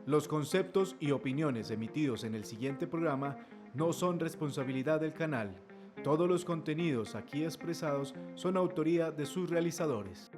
Los conceptos y opiniones emitidos en el siguiente programa no son responsabilidad del canal. Todos los contenidos aquí expresados son autoría de sus realizadores.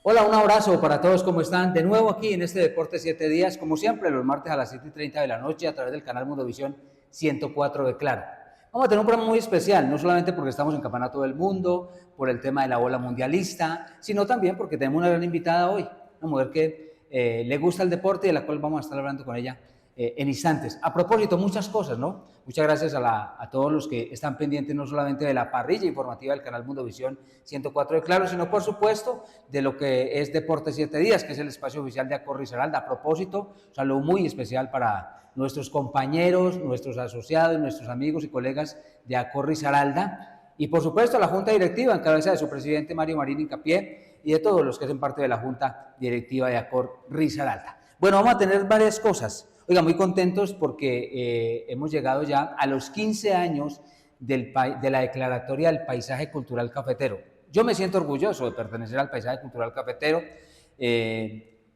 Hola, un abrazo para todos, ¿cómo están? De nuevo aquí en este Deporte 7 días, como siempre, los martes a las 7:30 de la noche a través del canal Mundovisión 104 de Claro. Vamos a tener un programa muy especial, no solamente porque estamos en Campeonato del Mundo, por el tema de la bola mundialista, sino también porque tenemos una gran invitada hoy, una mujer que le gusta el deporte y de la cual vamos a estar hablando con ella en instantes. A propósito, muchas cosas, ¿no? Muchas gracias a todos los que están pendientes no solamente de la parrilla informativa del canal Mundovisión 104 de Claro, sino por supuesto de lo que es Deporte 7 días, que es el espacio oficial de Accor Risaralda. A propósito, un saludo muy especial para nuestros compañeros, nuestros asociados, nuestros amigos y colegas de Accor Risaralda y por supuesto a la Junta Directiva en cabeza de su presidente Mario Marín Hincapié y de todos los que hacen parte de la Junta Directiva de Accor Risaralda. Bueno, vamos a tener varias cosas. Oiga, muy contentos porque hemos llegado ya a los 15 años de la declaratoria del paisaje cultural cafetero. Yo me siento orgulloso de pertenecer al paisaje cultural cafetero.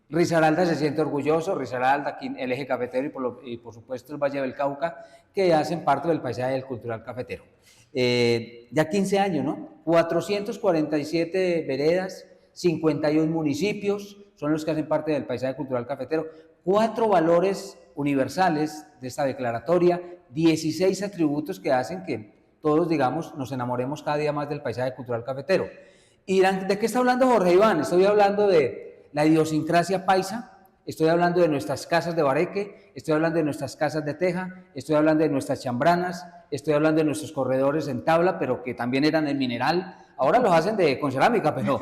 Risaralda se siente orgulloso, Risaralda, aquí el eje cafetero y por supuesto el Valle del Cauca, que hacen parte del paisaje cultural cafetero. Ya 15 años, ¿no? 447 veredas, 51 municipios son los que hacen parte del paisaje cultural cafetero. 4 valores universales de esta declaratoria, 16 atributos que hacen que todos, digamos, nos enamoremos cada día más del paisaje cultural cafetero. Y dirán, ¿de qué está hablando Jorge Iván? Estoy hablando de la idiosincrasia paisa, estoy hablando de nuestras casas de bareque, estoy hablando de nuestras casas de teja, estoy hablando de nuestras chambranas, estoy hablando de nuestros corredores en tabla, pero que también eran en mineral, ahora los hacen con cerámica, pero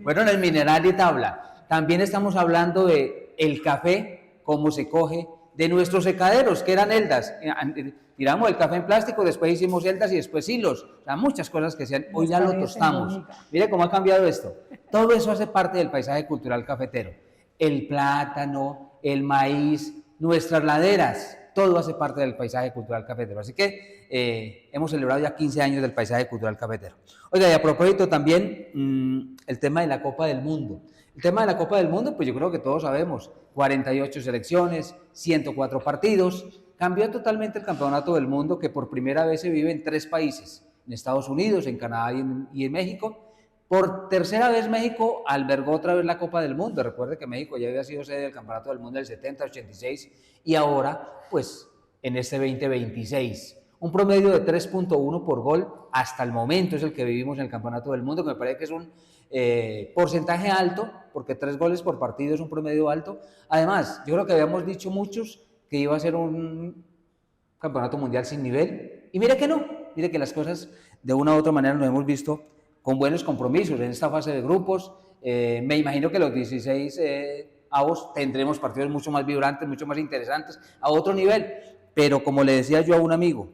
fueron en mineral y tabla. También estamos hablando de el café, cómo se coge, de nuestros secaderos, que eran eldas. Tiramos el café en plástico, después hicimos eldas y después hilos. O sea, muchas cosas que sean. Hoy ya lo tostamos. Mire cómo ha cambiado esto. Todo eso hace parte del paisaje cultural cafetero. El plátano, el maíz, nuestras laderas, todo hace parte del paisaje cultural cafetero. Así que hemos celebrado ya 15 años del paisaje cultural cafetero. Oiga, y a propósito también el tema de la Copa del Mundo. El tema de la Copa del Mundo, pues yo creo que todos sabemos, 48 selecciones, 104 partidos, cambió totalmente el campeonato del mundo que por primera vez se vive en 3 países, en Estados Unidos, en Canadá y en México. Por tercera vez México albergó otra vez la Copa del Mundo. Recuerde que México ya había sido sede del campeonato del mundo del 70, 86 y ahora, pues, en este 2026. Un promedio de 3.1 por gol hasta el momento es el que vivimos en el campeonato del mundo, que me parece que es un porcentaje alto, porque 3 goles por partido es un promedio alto. Además, yo creo que habíamos dicho muchos que iba a ser un campeonato mundial sin nivel, y mire que no, mire que las cosas de una u otra manera nos hemos visto con buenos compromisos en esta fase de grupos. Me imagino que los 16 avos tendremos partidos mucho más vibrantes, mucho más interesantes, a otro nivel, pero como le decía yo a un amigo,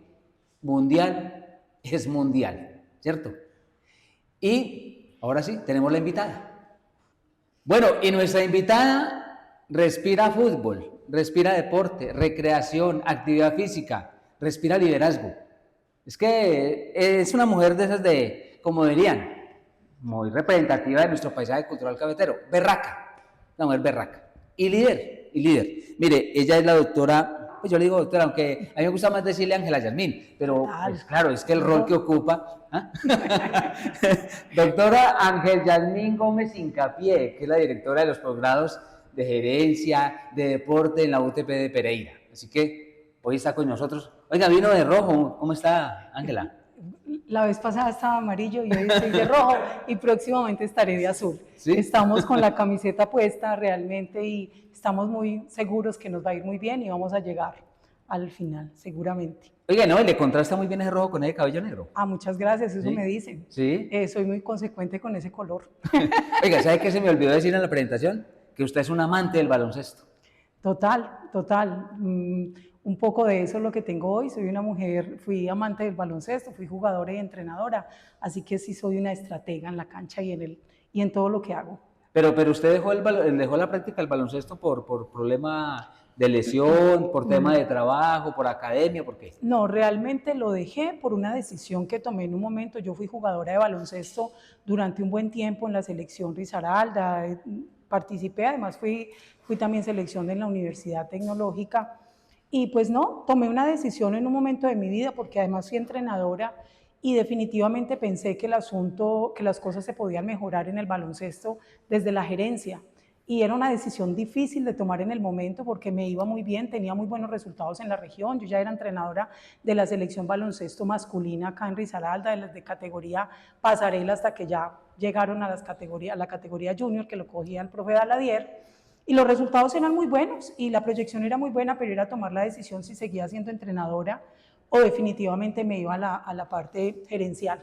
mundial es mundial, ¿cierto? Y ahora sí, tenemos la invitada. Bueno, y nuestra invitada respira fútbol, respira deporte, recreación, actividad física, respira liderazgo. Es que es una mujer de esas de, como dirían, muy representativa de nuestro paisaje cultural cafetero, berraca, una mujer berraca, y líder. Mire, ella es la doctora, pues yo le digo doctora, aunque a mí me gusta más decirle Ángela Yasmín, pero pues, claro, es que el rol que ocupa, doctora Ángel Yasmín Gómez Hincapié, que es la directora de los posgrados de gerencia, de deporte en la UTP de Pereira. Así que hoy está con nosotros. Oiga, vino de rojo, ¿cómo está Ángela? La vez pasada estaba amarillo y hoy estoy de rojo y próximamente estaré de azul. ¿Sí? Estamos con la camiseta puesta realmente y estamos muy seguros que nos va a ir muy bien y vamos a llegar al final, seguramente. Oiga, no, y le contrasta muy bien ese rojo con ese cabello negro. Ah, muchas gracias, eso ¿Sí? me dicen. ¿Sí? Soy muy consecuente con ese color. Oiga, ¿sabe qué se me olvidó decir en la presentación? Que usted es un amante del baloncesto. Total. Un poco de eso es lo que tengo hoy. Soy una mujer, fui amante del baloncesto, fui jugadora y entrenadora, así que sí soy una estratega en la cancha y en todo lo que hago. Pero usted dejó la práctica del baloncesto por problema de lesión, por tema de trabajo, por academia, ¿por qué? No, realmente lo dejé por una decisión que tomé en un momento. Yo fui jugadora de baloncesto durante un buen tiempo en la selección Risaralda, participé, además fui también selección en la Universidad Tecnológica y pues no, tomé una decisión en un momento de mi vida porque además fui entrenadora y definitivamente pensé que las cosas se podían mejorar en el baloncesto desde la gerencia. Y era una decisión difícil de tomar en el momento porque me iba muy bien, tenía muy buenos resultados en la región. Yo ya era entrenadora de la selección baloncesto masculina acá en Risaralda, de categoría pasarela, hasta que ya llegaron a la categoría junior, que lo cogía el profe Daladier. Y los resultados eran muy buenos y la proyección era muy buena, pero era tomar la decisión si seguía siendo entrenadora o definitivamente me iba a la parte gerencial.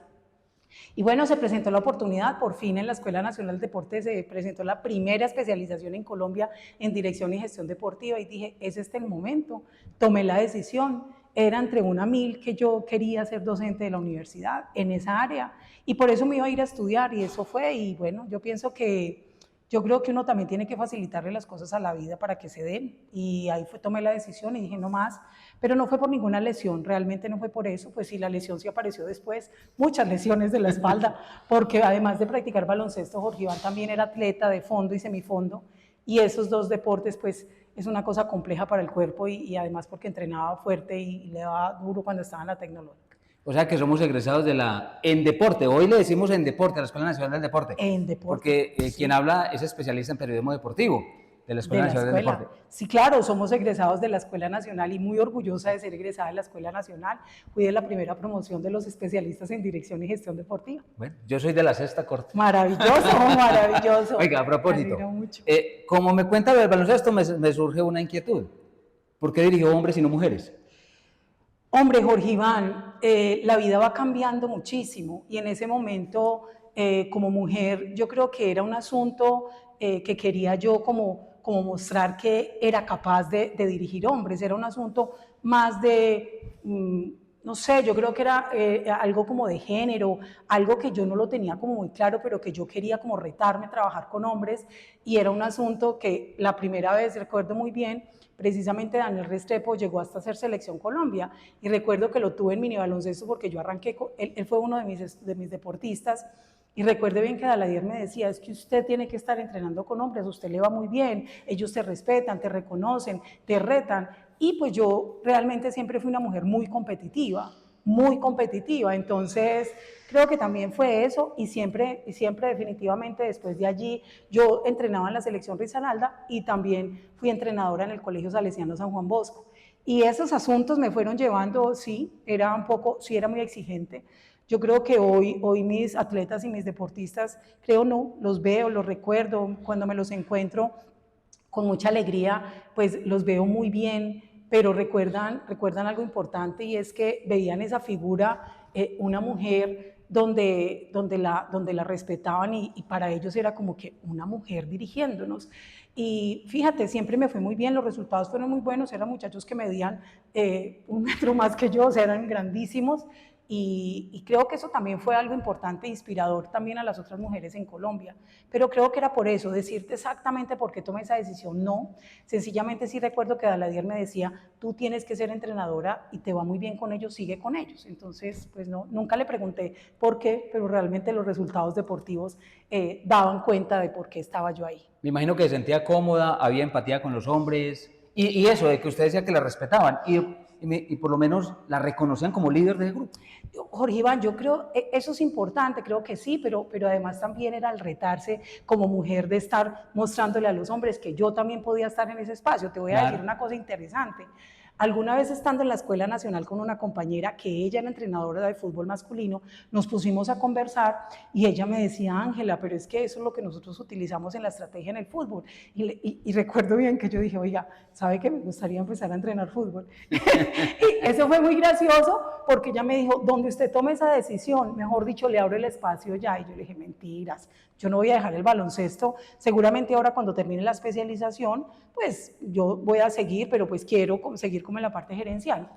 Y bueno, se presentó la oportunidad, por fin en la Escuela Nacional de Deportes se presentó la primera especialización en Colombia en dirección y gestión deportiva y dije, es este el momento, tomé la decisión, era entre 1.000 que yo quería ser docente de la universidad en esa área y por eso me iba a ir a estudiar y eso fue y bueno, yo creo que uno también tiene que facilitarle las cosas a la vida para que se den y ahí tomé la decisión y dije no más, pero no fue por ninguna lesión, realmente no fue por eso, pues sí, la lesión sí apareció después, muchas lesiones de la espalda, porque además de practicar baloncesto, Jorge Iván también era atleta de fondo y semifondo y esos dos deportes pues es una cosa compleja para el cuerpo y además porque entrenaba fuerte y le daba duro cuando estaba en la tecnológica. O sea que somos egresados en deporte, hoy le decimos en deporte, a la Escuela Nacional del Deporte. En deporte. Porque sí. Quien habla es especialista en periodismo deportivo de la Escuela Nacional del Deporte. Sí, claro, somos egresados de la Escuela Nacional y muy orgullosa de ser egresada de la Escuela Nacional. Fui de la primera promoción de los especialistas en dirección y gestión deportiva. Bueno, yo soy de la sexta corte. Maravilloso. Oiga, a propósito, como me cuenta del baloncesto me surge una inquietud. ¿Por qué dirigió hombres y no mujeres? Hombre, Jorge Iván, la vida va cambiando muchísimo y en ese momento, como mujer, yo creo que era un asunto que quería yo como mostrar que era capaz de dirigir hombres, era un asunto más de, no sé, yo creo que era algo como de género, algo que yo no lo tenía como muy claro, pero que yo quería como retarme a trabajar con hombres y era un asunto que la primera vez, recuerdo muy bien, precisamente Daniel Restrepo llegó hasta hacer Selección Colombia y recuerdo que lo tuve en mini baloncesto porque yo arranqué, él fue uno de mis deportistas y recuerdo bien que Daladier me decía, es que usted tiene que estar entrenando con hombres, a usted le va muy bien, ellos te respetan, te reconocen, te retan y pues yo realmente siempre fui una mujer muy competitiva, entonces creo que también fue eso y siempre definitivamente después de allí yo entrenaba en la selección Risaralda y también fui entrenadora en el Colegio Salesiano San Juan Bosco y esos asuntos me fueron llevando, sí, era muy exigente. Yo creo que hoy mis atletas y mis deportistas, los veo, los recuerdo, cuando me los encuentro con mucha alegría, pues los veo muy bien, pero recuerdan algo importante y es que veían esa figura, una mujer donde la respetaban y para ellos era como que una mujer dirigiéndonos. Y fíjate, siempre me fue muy bien, los resultados fueron muy buenos, eran muchachos que medían 1 metro más que yo, o sea, eran grandísimos. Y creo que eso también fue algo importante, inspirador también a las otras mujeres en Colombia, pero creo que era por eso, decirte exactamente por qué tomé esa decisión, no, sencillamente sí recuerdo que Daladier me decía, tú tienes que ser entrenadora y te va muy bien con ellos, sigue con ellos, entonces pues no, nunca le pregunté por qué, pero realmente los resultados deportivos daban cuenta de por qué estaba yo ahí. Me imagino que se sentía cómoda, había empatía con los hombres y eso de que usted decía que la respetaban y por lo menos la reconocían como líder del grupo. Jorge Iván, yo creo, eso es importante, creo que sí, pero además también era el retarse como mujer de estar mostrándole a los hombres que yo también podía estar en ese espacio. Te voy a decir una cosa interesante. Alguna vez estando en la Escuela Nacional con una compañera que ella era entrenadora de fútbol masculino, nos pusimos a conversar y ella me decía, Ángela, pero es que eso es lo que nosotros utilizamos en la estrategia en el fútbol. Y recuerdo bien que yo dije, oiga, ¿sabe que me gustaría empezar a entrenar fútbol? eso fue muy gracioso porque ella me dijo, donde usted tome esa decisión, mejor dicho, le abro el espacio ya. Y yo le dije, mentiras, yo no voy a dejar el baloncesto, seguramente ahora cuando termine la especialización, pues yo voy a seguir, pero pues quiero seguir como en la parte gerencial.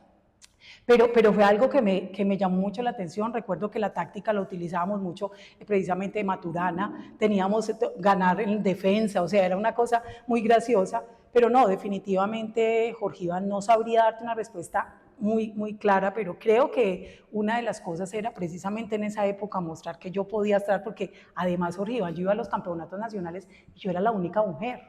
Pero fue algo que me llamó mucho la atención. Recuerdo que la táctica la utilizábamos mucho precisamente de Maturana, teníamos ganar en defensa, o sea, era una cosa muy graciosa, pero no, definitivamente Jorge Iván no sabría darte una respuesta muy clara, pero creo que una de las cosas era precisamente en esa época mostrar que yo podía estar, porque además Jorge Iván, yo iba a los campeonatos nacionales y yo era la única mujer,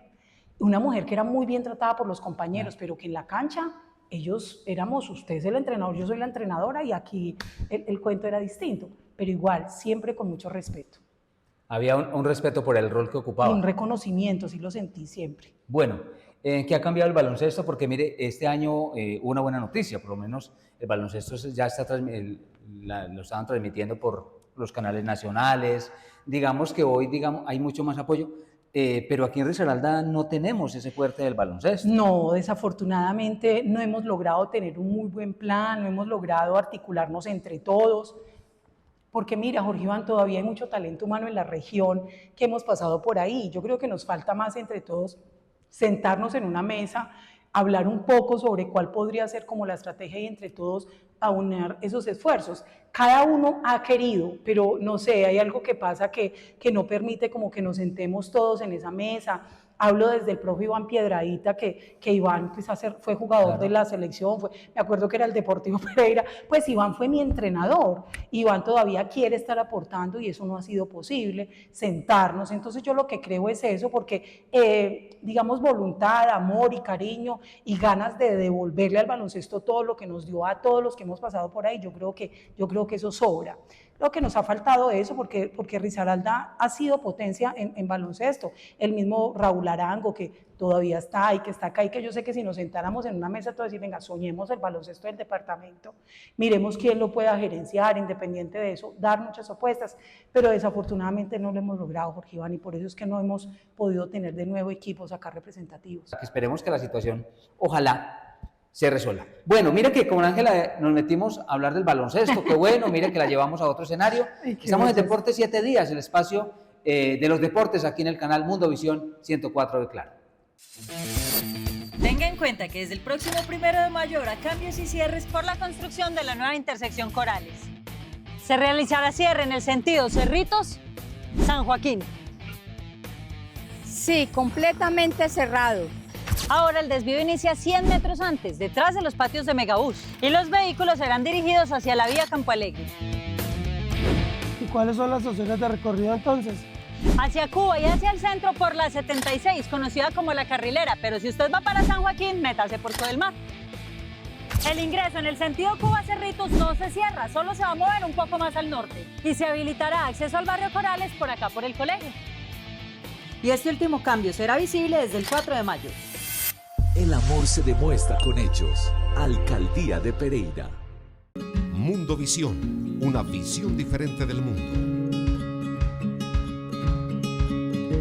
una mujer que era muy bien tratada por los compañeros, pero que en la cancha ellos éramos, usted es el entrenador, yo soy la entrenadora, y aquí el cuento era distinto, pero igual, siempre con mucho respeto. Había un respeto por el rol que ocupaba. Un reconocimiento, sí lo sentí siempre. Bueno, ¿qué ha cambiado el baloncesto? Porque mire, este año hubo una buena noticia, por lo menos el baloncesto ya está lo estaban transmitiendo por los canales nacionales, digamos que hoy hay mucho más apoyo. Pero aquí en Risaralda no tenemos ese fuerte del baloncesto. No, desafortunadamente no hemos logrado tener un muy buen plan, no hemos logrado articularnos entre todos, porque mira, Jorge Iván, todavía hay mucho talento humano en la región que hemos pasado por ahí. Yo creo que nos falta más entre todos sentarnos en una mesa, hablar un poco sobre cuál podría ser como la estrategia y entre todos aunar esos esfuerzos. Cada uno ha querido, pero no sé, hay algo que pasa que no permite como que nos sentemos todos en esa mesa. Hablo desde el profe Iván Piedradita, que Iván pues, fue jugador de la selección, me acuerdo que era el Deportivo Pereira, pues Iván fue mi entrenador, Iván todavía quiere estar aportando y eso no ha sido posible, sentarnos. Entonces yo lo que creo es eso, porque digamos voluntad, amor y cariño y ganas de devolverle al baloncesto todo lo que nos dio a todos los que hemos pasado por ahí, yo creo que eso sobra. Lo que nos ha faltado de eso, porque Risaralda ha sido potencia en baloncesto. El mismo Raúl Arango, que todavía está y que está acá, y que yo sé que si nos sentáramos en una mesa todos decir, venga, soñemos el baloncesto del departamento, miremos quién lo pueda gerenciar, independiente de eso, dar muchas opuestas, pero desafortunadamente no lo hemos logrado, Jorge Iván, y por eso es que no hemos podido tener de nuevo equipos acá representativos. Esperemos que la situación, ojalá, se resuelva. Bueno, mire que con Ángela nos metimos a hablar del baloncesto, qué bueno, mire que la llevamos a otro escenario. Estamos en Deportes 7 Días, el espacio de los deportes aquí en el canal Mundo Visión 104 de Claro. Tenga en cuenta que desde el próximo 1 de mayo habrá cambios y cierres por la construcción de la nueva intersección Corales. Se realizará cierre en el sentido Cerritos-San Joaquín. Sí, completamente cerrado. Ahora el desvío inicia 100 metros antes, detrás de los patios de Megabús, y los vehículos serán dirigidos hacia la vía Campo Alegre. ¿Y cuáles son las opciones de recorrido entonces? Hacia Cuba y hacia el centro por la 76, conocida como La Carrilera, pero si usted va para San Joaquín, métase por todo el mar. El ingreso en el sentido Cuba-Cerritos no se cierra, solo se va a mover un poco más al norte, y se habilitará acceso al barrio Corales por acá por el colegio. Y este último cambio será visible desde el 4 de mayo. El amor se demuestra con hechos. Alcaldía de Pereira. Mundo Visión, una visión diferente del mundo.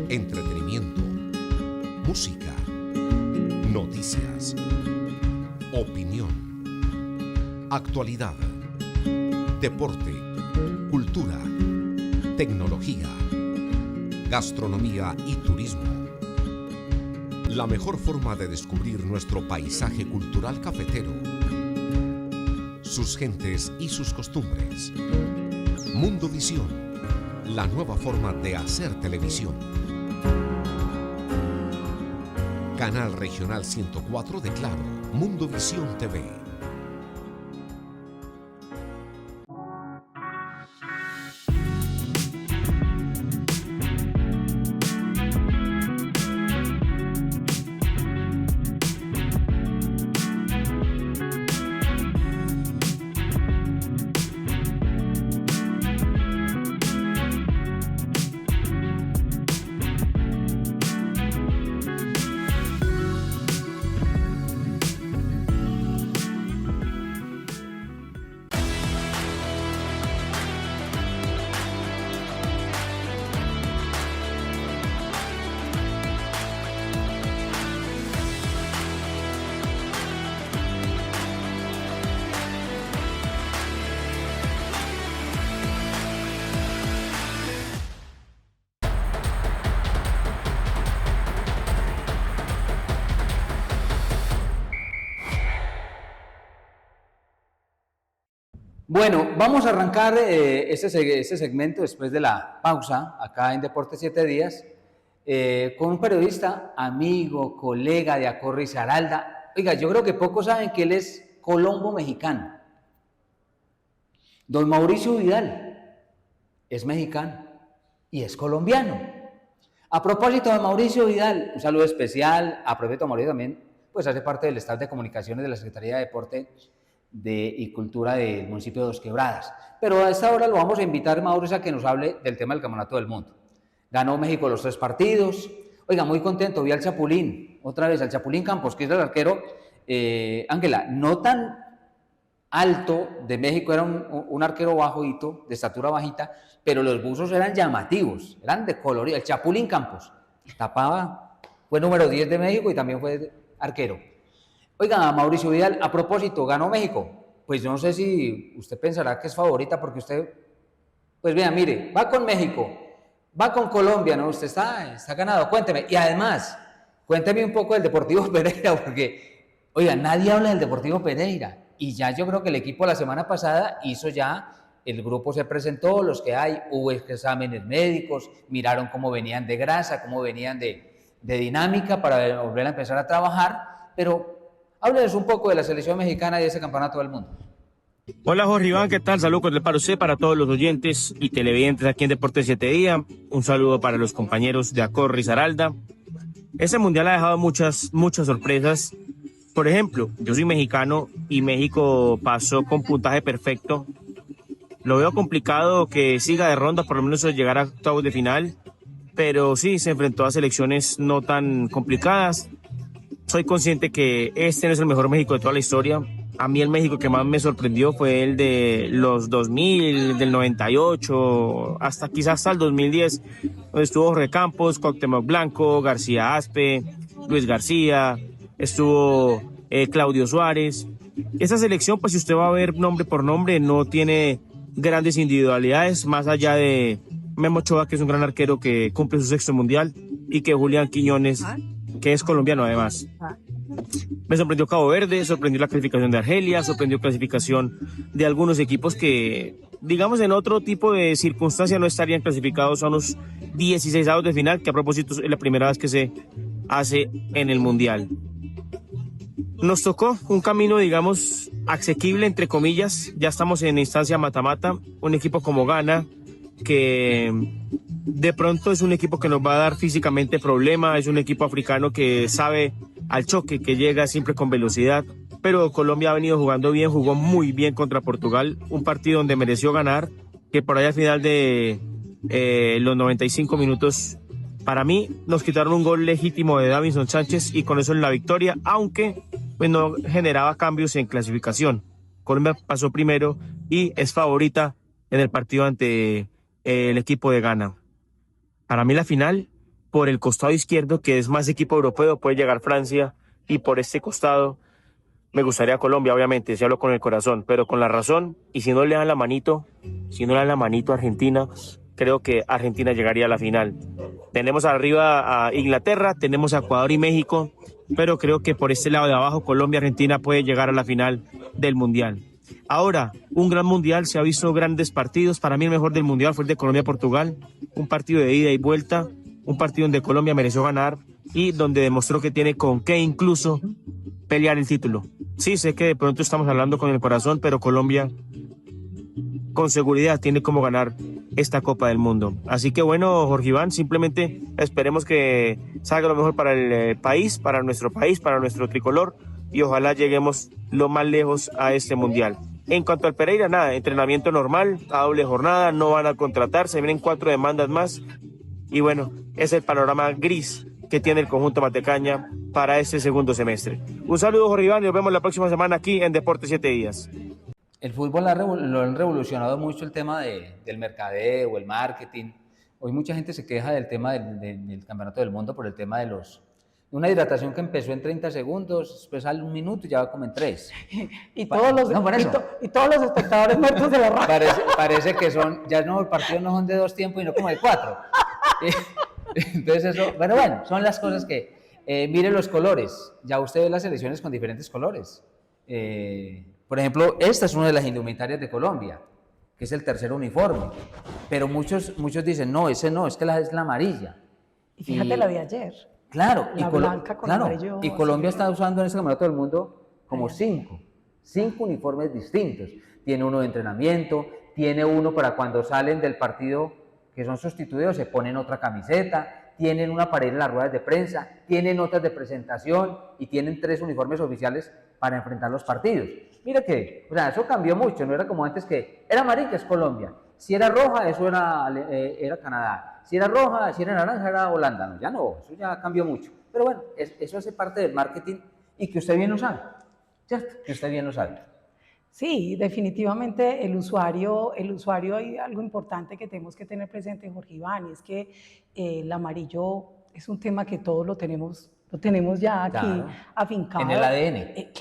Entretenimiento, música, noticias, opinión, actualidad, deporte, cultura, tecnología, gastronomía y turismo. La mejor forma de descubrir nuestro paisaje cultural cafetero, sus gentes y sus costumbres. Mundo Visión, la nueva forma de hacer televisión. Canal Regional 104 de Claro, Mundo Visión TV. Bueno, vamos a arrancar este segmento después de la pausa, acá en Deportes 7 Días, con un periodista, amigo, colega de Acor Risaralda. Oiga, yo creo que pocos saben que él es colombo mexicano. Don Mauricio Vidal es mexicano y es colombiano. A propósito de Mauricio Vidal, un saludo especial. A propósito, Mauricio también pues hace parte del staff de comunicaciones de la Secretaría de Deporte y Cultura del municipio de Dos Quebradas. Pero a esta hora lo vamos a invitar, Mauricio, a que nos hable del tema del Campeonato del Mundo. Ganó México los 3 partidos. Oiga, muy contento, vi al Chapulín, otra vez al Chapulín Campos, que es el arquero, Ángela, no tan alto de México, era un arquero bajito, de estatura bajita, pero los buzos eran llamativos, eran de colorido. El Chapulín Campos tapaba, fue número 10 de México y también fue arquero. Oiga, Mauricio Vidal, a propósito, ganó México. Pues yo no sé si usted pensará que es favorita porque usted, pues vea, mire, va con México, va con Colombia, ¿no? Usted está ganado, cuénteme. Y además, cuénteme un poco del Deportivo Pereira, porque, oiga, nadie habla del Deportivo Pereira. Y ya yo creo que el equipo la semana pasada hizo ya, el grupo se presentó, los que hay, hubo exámenes médicos, miraron cómo venían de grasa, cómo venían de dinámica para volver a empezar a trabajar, pero háblenos un poco de la selección mexicana y de ese campeonato del mundo. Hola Jorge Iván, ¿qué tal? Saludos para usted, para todos los oyentes y televidentes aquí en Deportes 7 Días. Un saludo para los compañeros de Acor Risaralda. Ese mundial ha dejado muchas sorpresas. Por ejemplo, yo soy mexicano y México pasó con puntaje perfecto. Lo veo complicado que siga de ronda, por lo menos llegar a octavos de final, pero sí, se enfrentó a selecciones no tan complicadas. Soy consciente que este no es el mejor México de toda la historia. A mí el México que más me sorprendió fue el de los 2000, del 98, quizás el 2010, donde estuvo Jorge Campos, Cuauhtémoc Blanco, García Aspe, Luis García, estuvo Claudio Suárez. Esa selección, pues si usted va a ver nombre por nombre, no tiene grandes individualidades, más allá de Memo Ochoa, que es un gran arquero que cumple su 6º mundial, y que Julián Quiñones, que es colombiano además. Me sorprendió Cabo Verde, sorprendió la clasificación de Argelia, sorprendió clasificación de algunos equipos que, digamos, en otro tipo de circunstancia no estarían clasificados a unos 16avos de final, que a propósito es la primera vez que se hace en el Mundial. Nos tocó un camino, digamos, asequible, entre comillas. Ya estamos en instancia mata-mata. Un equipo como Ghana, que de pronto es un equipo que nos va a dar físicamente problema, es un equipo africano que sabe al choque, que llega siempre con velocidad, pero Colombia ha venido jugando bien, jugó muy bien contra Portugal, un partido donde mereció ganar, que por ahí al final de los 95 minutos, para mí, nos quitaron un gol legítimo de Davinson Sánchez y con eso en la victoria, aunque pues, no generaba cambios en clasificación. Colombia pasó primero y es favorita en el partido ante el equipo de Ghana. Para mí la final, por el costado izquierdo, que es más equipo europeo, puede llegar Francia, y por este costado me gustaría Colombia, obviamente, si hablo con el corazón, pero con la razón, y si no le dan la manito a Argentina, creo que Argentina llegaría a la final. Tenemos arriba a Inglaterra, tenemos a Ecuador y México, pero creo que por este lado de abajo, Colombia, Argentina puede llegar a la final del Mundial. Ahora, un gran mundial, se ha visto grandes partidos. Para mí el mejor del mundial fue el de Colombia-Portugal, un partido de ida y vuelta, un partido donde Colombia mereció ganar y donde demostró que tiene con qué incluso pelear el título. Sí, sé que de pronto estamos hablando con el corazón, pero Colombia con seguridad tiene como ganar esta Copa del Mundo. Así que bueno, Jorge Iván, simplemente esperemos que salga lo mejor para el país, para nuestro tricolor, y ojalá lleguemos lo más lejos a este mundial. En cuanto al Pereira, nada, entrenamiento normal, a doble jornada, no van a contratar, se vienen 4 demandas más, y bueno, es el panorama gris que tiene el conjunto Matecaña para este segundo semestre. Un saludo, Jorge Iván, y nos vemos la próxima semana aquí en Deportes 7 Días. El fútbol lo han revolucionado mucho el tema del mercadeo, el marketing. Hoy mucha gente se queja del tema del Campeonato del Mundo por el tema de una hidratación que empezó en 30 segundos, después sale 1 minuto y ya va como en 3. y todos los espectadores muertos de la radio. Parece que los partidos no son de 2 tiempos y no como de 4. Entonces eso, pero bueno, son las cosas que, mire los colores, ya usted ve las selecciones con diferentes colores. Por ejemplo, esta es una de las indumentarias de Colombia, que es el tercer uniforme, pero muchos dicen, no, ese no, es que es la amarilla. Y fíjate la de ayer. Claro, la blanca con amarillo. Y Colombia está usando en este campeonato del mundo como cinco uniformes distintos. Tiene uno de entrenamiento, tiene uno para cuando salen del partido que son sustituidos, se ponen otra camiseta, tienen una para ir en las ruedas de prensa, tienen otras de presentación y tienen 3 uniformes oficiales para enfrentar los partidos. Mira que, o sea, eso cambió mucho, no era como antes que era amarilla es Colombia, si era roja eso era Canadá, si era roja, si era naranja era Holanda, no, ya no, eso ya cambió mucho. Pero bueno, eso hace parte del marketing y que usted bien lo sabe, ¿cierto? Que usted bien lo sabe. Sí, definitivamente el usuario hay algo importante que tenemos que tener presente, Jorge Iván, y es que el amarillo es un tema que todos lo tenemos ya aquí afincado. En el ADN.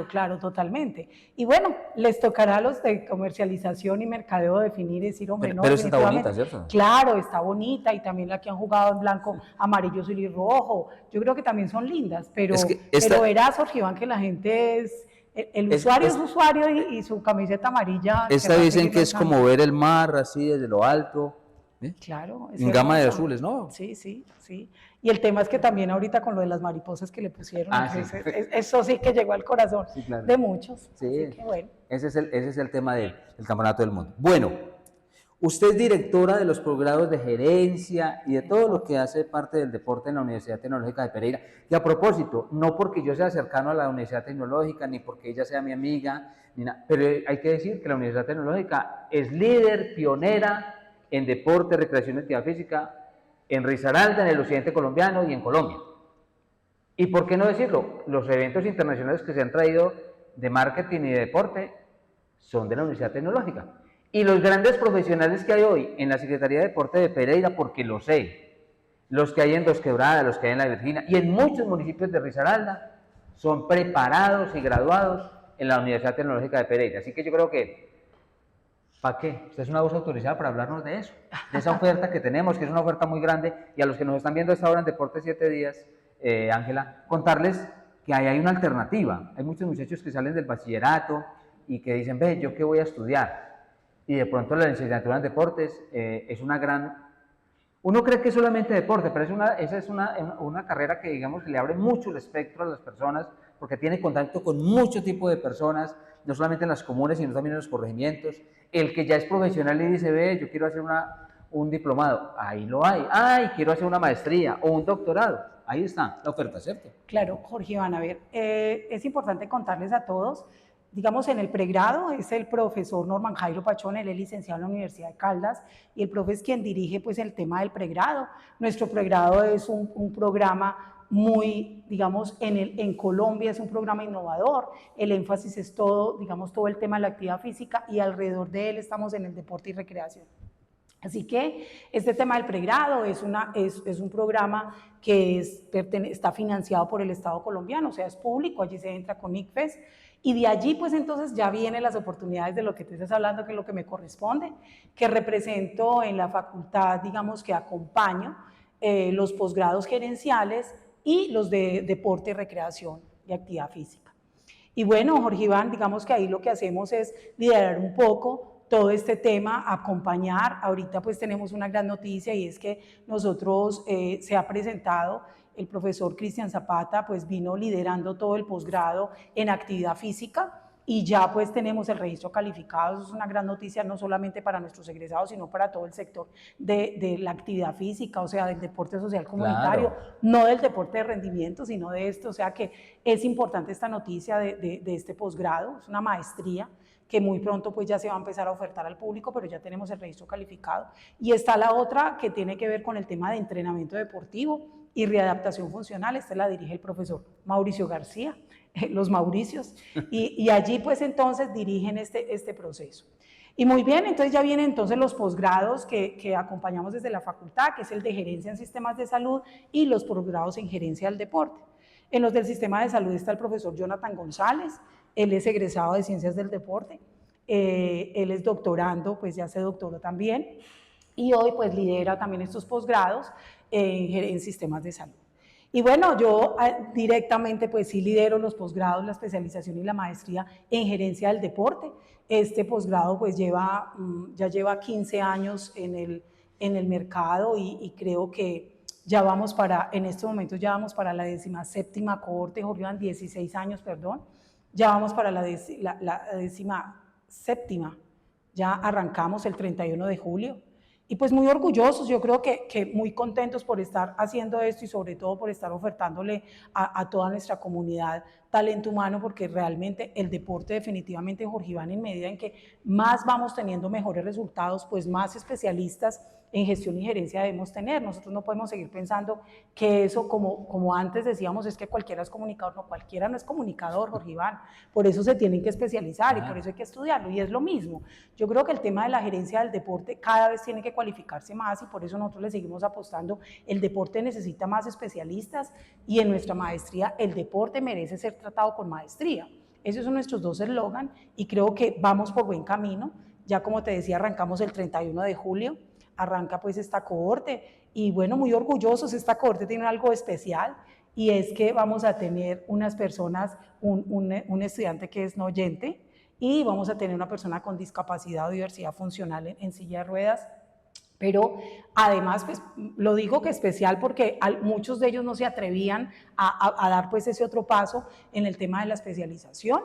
Claro, totalmente. Y bueno, les tocará a los de comercialización y mercadeo definir y decir, hombre, no, pero esa está bonita, ¿cierto? Claro, está bonita, y también la que han jugado en blanco, amarillo, azul y rojo, yo creo que también son lindas, pero verás, Jorge Iván, que la gente es... El usuario es usuario y su camiseta amarilla. Esta dicen que es como ver el mar así desde lo alto. Claro. En gama de azules, ¿no? Sí. Y el tema es que también ahorita con lo de las mariposas que le pusieron, eso sí que llegó al corazón de muchos. Sí, así que bueno. Ese es el tema del Campeonato del Mundo. Bueno, usted es directora de los posgrados de gerencia y de todo lo que hace parte del deporte en la Universidad Tecnológica de Pereira. Y a propósito, no porque yo sea cercano a la Universidad Tecnológica, ni porque ella sea mi amiga, ni nada, pero hay que decir que la Universidad Tecnológica es líder, pionera en deporte, recreación y actividad física en Risaralda, en el occidente colombiano y en Colombia. ¿Y por qué no decirlo? Los eventos internacionales que se han traído de marketing y de deporte son de la Universidad Tecnológica. Y los grandes profesionales que hay hoy en la Secretaría de Deporte de Pereira, porque lo sé, los que hay en Dos Quebradas, los que hay en La Virginia y en muchos municipios de Risaralda, son preparados y graduados en la Universidad Tecnológica de Pereira. Así que yo creo que, ¿para qué? Usted es una voz autorizada para hablarnos de eso, de esa oferta que tenemos, que es una oferta muy grande, y a los que nos están viendo a esta hora en Deporte 7 Días, Ángela, contarles que hay una alternativa. Hay muchos muchachos que salen del bachillerato y que dicen, ve, ¿yo qué voy a estudiar? Y de pronto la licenciatura en deportes es una gran... Uno cree que es solamente deporte, pero esa es una carrera que, digamos, que le abre mucho el espectro a las personas, porque tiene contacto con mucho tipo de personas, no solamente en las comunes, sino también en los corregimientos. El que ya es profesional y dice, ve, yo quiero hacer un diplomado, ahí lo hay. Ay, quiero hacer una maestría o un doctorado, ahí está la oferta, ¿cierto? Claro, Jorge Iván, a ver, es importante contarles a todos. Digamos, en el pregrado es el profesor Norman Jairo Pachón, él es licenciado en la Universidad de Caldas, y el profe es quien dirige pues el tema del pregrado. Nuestro pregrado es un programa muy, digamos, en Colombia es un programa innovador, el énfasis es todo, digamos, todo el tema de la actividad física, y alrededor de él estamos en el deporte y recreación. Así que este tema del pregrado es un programa que está financiado por el Estado colombiano, o sea, es público, allí se entra con ICFES, y de allí pues entonces ya vienen las oportunidades de lo que tú estás hablando, que es lo que me corresponde, que represento en la facultad, digamos que acompaño los posgrados gerenciales y los de deporte, recreación y actividad física. Y bueno, Jorge Iván, digamos que ahí lo que hacemos es liderar un poco todo este tema, acompañar. Ahorita pues tenemos una gran noticia, y es que nosotros se ha presentado el profesor Cristian Zapata, pues vino liderando todo el posgrado en actividad física, y ya pues tenemos el registro calificado. Eso es una gran noticia, no solamente para nuestros egresados, sino para todo el sector de la actividad física, o sea, del deporte social comunitario, claro. No del deporte de rendimiento, sino de esto. O sea que es importante esta noticia de este posgrado, es una maestría que muy pronto pues ya se va a empezar a ofertar al público, pero ya tenemos el registro calificado. Y está la otra que tiene que ver con el tema de entrenamiento deportivo y readaptación funcional. Esta la dirige el profesor Mauricio García, los Mauricios, y allí pues entonces dirigen este proceso. Y muy bien, entonces ya vienen entonces los posgrados que acompañamos desde la facultad, que es el de gerencia en sistemas de salud y los posgrados en gerencia del deporte. En los del sistema de salud está el profesor Jonathan González, él es egresado de Ciencias del Deporte, él es doctorando, pues ya se doctoró también, y hoy pues lidera también estos posgrados en sistemas de salud. Y bueno, yo directamente pues sí lidero los posgrados, la especialización y la maestría en gerencia del deporte. Este posgrado pues ya lleva 15 años en el mercado y creo que ya vamos en este momento ya vamos para la 17ª cohorte, Jorge Iván, 16 años, perdón. Ya vamos para la 17ª, ya arrancamos el 31 de julio. Y pues muy orgullosos, yo creo que muy contentos por estar haciendo esto y sobre todo por estar ofertándole a toda nuestra comunidad talento humano, porque realmente el deporte definitivamente, Jorge Iván, en medida en que más vamos teniendo mejores resultados, pues más especialistas en gestión y gerencia debemos tener. Nosotros no podemos seguir pensando que eso, como antes decíamos, es que cualquiera es comunicador. No, cualquiera no es comunicador, Jorge Iván. Por eso se tienen que especializar y por eso hay que estudiarlo. Y es lo mismo. Yo creo que el tema de la gerencia del deporte cada vez tiene que cualificarse más y por eso nosotros le seguimos apostando. El deporte necesita más especialistas y en nuestra maestría el deporte merece ser tratado con maestría. Esos son nuestros dos eslogan y creo que vamos por buen camino. Ya como te decía, arrancamos el 31 de julio. Arranca pues esta cohorte y bueno, muy orgullosos. Esta cohorte tiene algo especial y es que vamos a tener unas personas, un estudiante que es no oyente y vamos a tener una persona con discapacidad o diversidad funcional en silla de ruedas. Pero además, pues lo digo que especial porque muchos de ellos no se atrevían a dar pues ese otro paso en el tema de la especialización.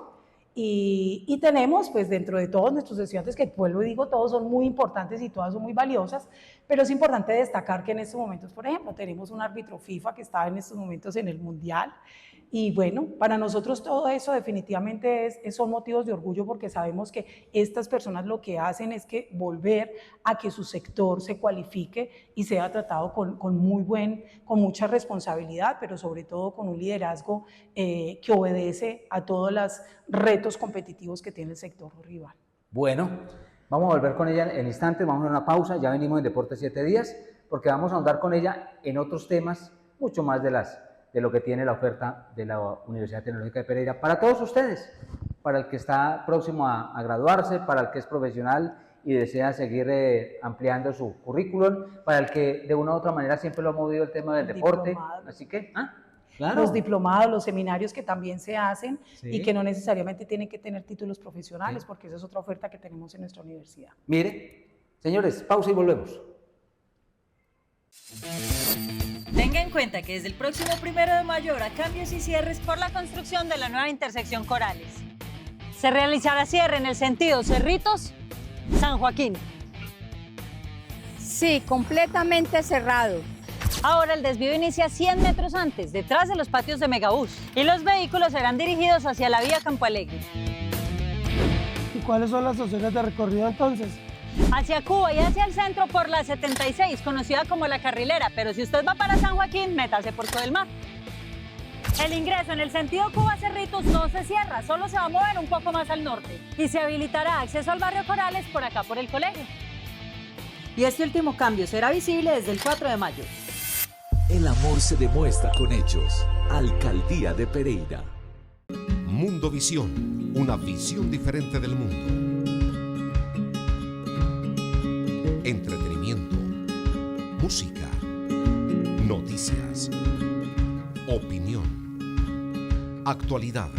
Y tenemos pues dentro de todos nuestros estudiantes, que vuelvo y digo, todos son muy importantes y todas son muy valiosas, pero es importante destacar que en estos momentos, por ejemplo, tenemos un árbitro FIFA que está en estos momentos en el Mundial. Y bueno, para nosotros todo eso definitivamente son motivos de orgullo porque sabemos que estas personas lo que hacen es que volver a que su sector se cualifique y sea tratado con mucha responsabilidad, pero sobre todo con un liderazgo que obedece a todos los retos competitivos que tiene el sector rival. Bueno, vamos a volver con ella en instantes, vamos a una pausa, ya venimos en Deportes 7 días, porque vamos a ahondar con ella en otros temas, mucho más de lo que tiene la oferta de la Universidad Tecnológica de Pereira para todos ustedes, para el que está próximo a graduarse, para el que es profesional y desea seguir ampliando su currículum, para el que de una u otra manera siempre lo ha movido el tema del deporte. Así que, claro. Los diplomados, los seminarios que también se hacen y que no necesariamente tienen que tener títulos profesionales, porque esa es otra oferta que tenemos en nuestra universidad. Mire, señores, pausa y volvemos. Tenga en cuenta que desde el próximo 1 de mayo habrá cambios y cierres por la construcción de la nueva intersección Corales. Se realizará cierre en el sentido Cerritos-San Joaquín. Sí, completamente cerrado. Ahora el desvío inicia 100 metros antes, detrás de los patios de Megabús, y los vehículos serán dirigidos hacia la vía Campo Alegre. ¿Y cuáles son las opciones de recorrido entonces? Hacia Cuba y hacia el centro por la 76, conocida como la Carrilera, pero si usted va para San Joaquín, métase por todo el mar. El ingreso en el sentido Cuba-Cerritos no se cierra, solo se va a mover un poco más al norte y se habilitará acceso al barrio Corales por acá por el colegio. Y este último cambio será visible desde el 4 de mayo. El amor se demuestra con hechos. Alcaldía de Pereira. Mundo Visión, una visión diferente del mundo. Entretenimiento, música, noticias, opinión, actualidad,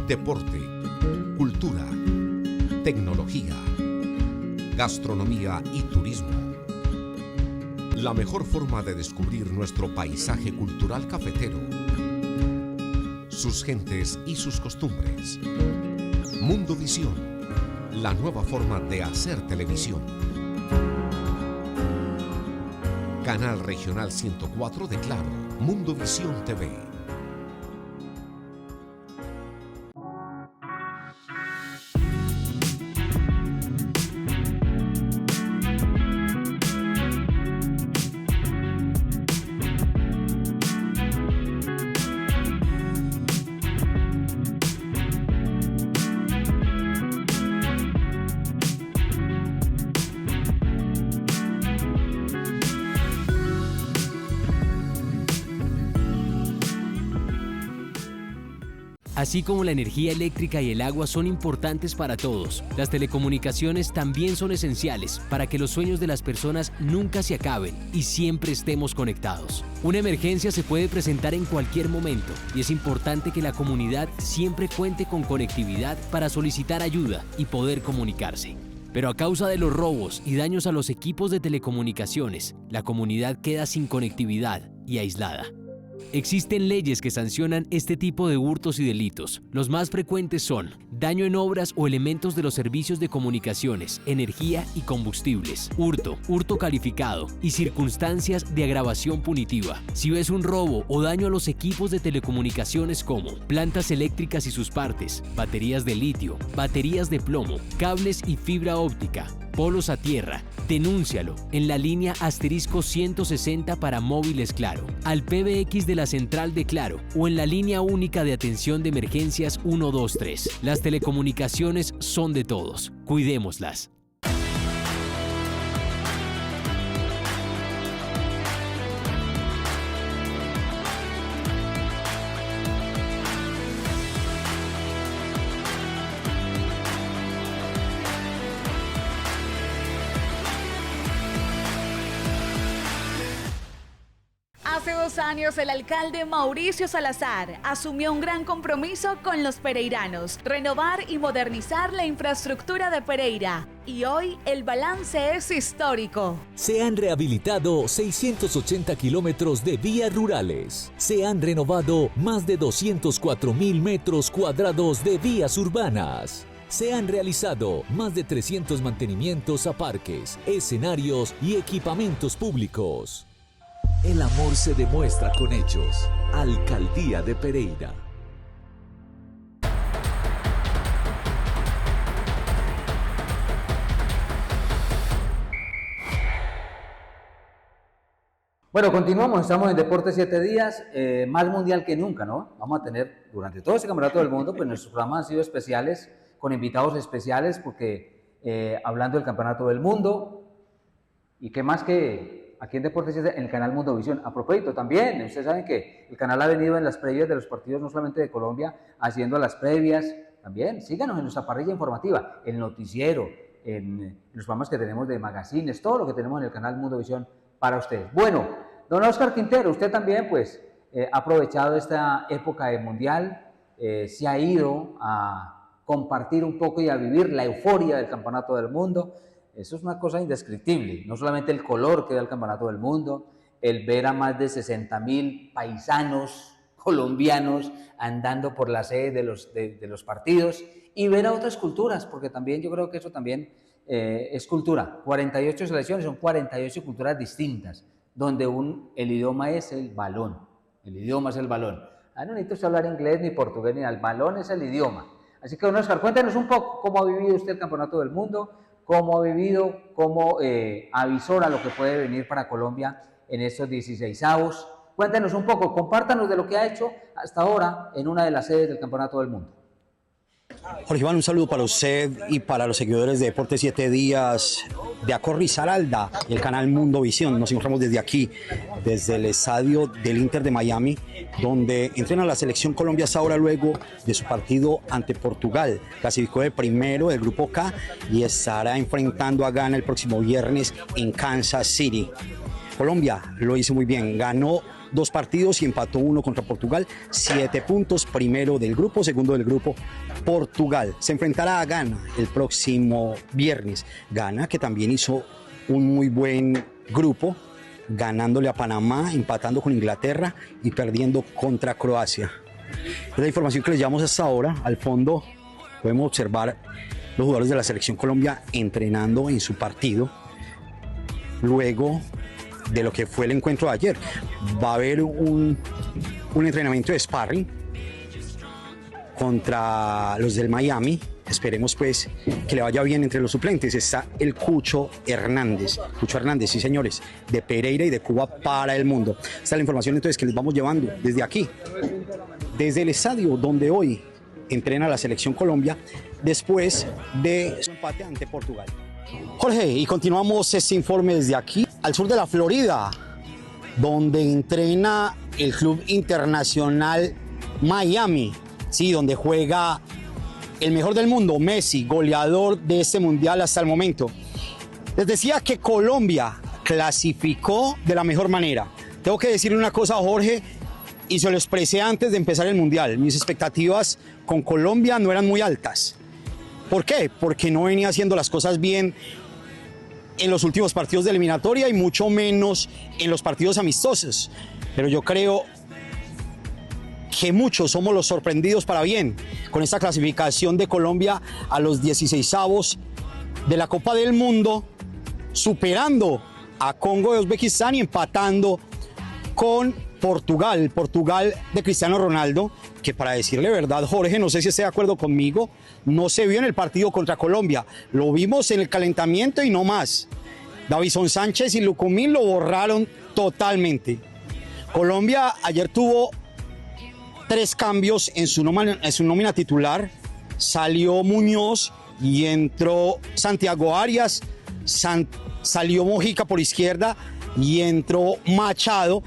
deporte, cultura, tecnología, gastronomía y turismo. La mejor forma de descubrir nuestro paisaje cultural cafetero, sus gentes y sus costumbres. Mundo Visión, la nueva forma de hacer televisión. Canal Regional 104 de Claro, Mundo Visión TV. Así como la energía eléctrica y el agua son importantes para todos, las telecomunicaciones también son esenciales para que los sueños de las personas nunca se acaben y siempre estemos conectados. Una emergencia se puede presentar en cualquier momento y es importante que la comunidad siempre cuente con conectividad para solicitar ayuda y poder comunicarse. Pero a causa de los robos y daños a los equipos de telecomunicaciones, la comunidad queda sin conectividad y aislada. Existen leyes que sancionan este tipo de hurtos y delitos. Los más frecuentes son daño en obras o elementos de los servicios de comunicaciones, energía y combustibles, hurto, hurto calificado y circunstancias de agravación punitiva. Si ves un robo o daño a los equipos de telecomunicaciones como plantas eléctricas y sus partes, baterías de litio, baterías de plomo, cables y fibra óptica, polos a tierra, denúncialo en la línea *160 para móviles Claro, al PBX de la central de Claro o en la línea única de atención de emergencias 123. Las telecomunicaciones son de todos. Cuidémoslas. Hace 2 años, el alcalde Mauricio Salazar asumió un gran compromiso con los pereiranos: renovar y modernizar la infraestructura de Pereira. Y hoy el balance es histórico. Se han rehabilitado 680 kilómetros de vías rurales. Se han renovado más de 204.000 metros cuadrados de vías urbanas. Se han realizado más de 300 mantenimientos a parques, escenarios y equipamientos públicos. El amor se demuestra con hechos. Alcaldía de Pereira. Bueno, continuamos, estamos en Deportes 7 días, más mundial que nunca, ¿no? Vamos a tener durante todo este campeonato del mundo, pues nuestros programas han sido especiales, con invitados especiales, porque hablando del campeonato del mundo, y qué más que aquí en Deportes 7, en el canal Mundovisión. A propósito, también, ustedes saben que el canal ha venido en las previas de los partidos, no solamente de Colombia, haciendo las previas, también, síganos en nuestra parrilla informativa, el noticiero, en los programas que tenemos de magazines, todo lo que tenemos en el canal Mundovisión para ustedes. Bueno, don Oscar Quintero, usted también, pues, ha aprovechado esta época de mundial, se ha ido a compartir un poco y a vivir la euforia del campeonato del mundo. Eso es una cosa indescriptible, no solamente el color que da el campeonato del mundo, el ver a más de 60.000 paisanos colombianos andando por la sede de los partidos y ver a otras culturas, porque también yo creo que eso también es cultura. 48 selecciones, son 48 culturas distintas, donde el idioma es el balón, el idioma es el balón. No necesito hablar inglés ni portugués ni nada, el balón es el idioma. Así que, don Oscar, cuéntenos un poco cómo ha vivido usted el campeonato del mundo, cómo ha vivido, cómo avisora lo que puede venir para Colombia en estos 16avos. Cuéntenos un poco, compártanos de lo que ha hecho hasta ahora en una de las sedes del Campeonato del Mundo. Jorge Iván, un saludo para usted y para los seguidores de Deportes 7 días de Acor Risaralda y el canal Mundovisión. Nos encontramos desde aquí, desde el estadio del Inter de Miami, donde entrena la selección Colombia hasta ahora luego de su partido ante Portugal. Clasificó de primero del grupo K y estará enfrentando a Ghana el próximo viernes en Kansas City. Colombia lo hizo muy bien, ganó 2 partidos y empató 1 contra Portugal, 7 puntos, primero del grupo, segundo del grupo Portugal. Se enfrentará a Ghana el próximo viernes. Ghana, que también hizo un muy buen grupo, ganándole a Panamá, empatando con Inglaterra y perdiendo contra Croacia. Es la información que les llevamos hasta ahora. Al fondo podemos observar los jugadores de la selección Colombia entrenando en su partido. Luego de lo que fue el encuentro de ayer, va a haber un entrenamiento de sparring contra los del Miami. Esperemos pues que le vaya bien. Entre los suplentes está el Cucho Hernández, sí señores, de Pereira y de Cuba para el mundo. Esta es la información entonces que les vamos llevando desde aquí, desde el estadio donde hoy entrena la selección Colombia después de su empate ante Portugal. Jorge, y continuamos este informe desde aquí, al sur de la Florida, donde entrena el Club Internacional Miami. sí, donde juega el mejor del mundo, Messi, goleador de este mundial hasta el momento. Les decía que Colombia clasificó de la mejor manera. Tengo que decirle una cosa a Jorge, y se lo expresé antes de empezar el mundial. Mis expectativas con Colombia no eran muy altas. ¿Por qué? Porque no venía haciendo las cosas bien en los últimos partidos de eliminatoria y mucho menos en los partidos amistosos. Pero yo creo que muchos somos los sorprendidos para bien con esta clasificación de Colombia a los 16avos de la Copa del Mundo, superando a Congo de Uzbekistán y empatando con Portugal de Cristiano Ronaldo, que para decirle verdad, Jorge, no sé si esté de acuerdo conmigo, no se vio en el partido contra Colombia, lo vimos en el calentamiento y no más. Davinson Sánchez y Lucumí lo borraron totalmente. Colombia ayer tuvo 3 cambios en su nómina titular, salió Muñoz y entró Santiago Arias, salió Mojica por izquierda y entró Machado,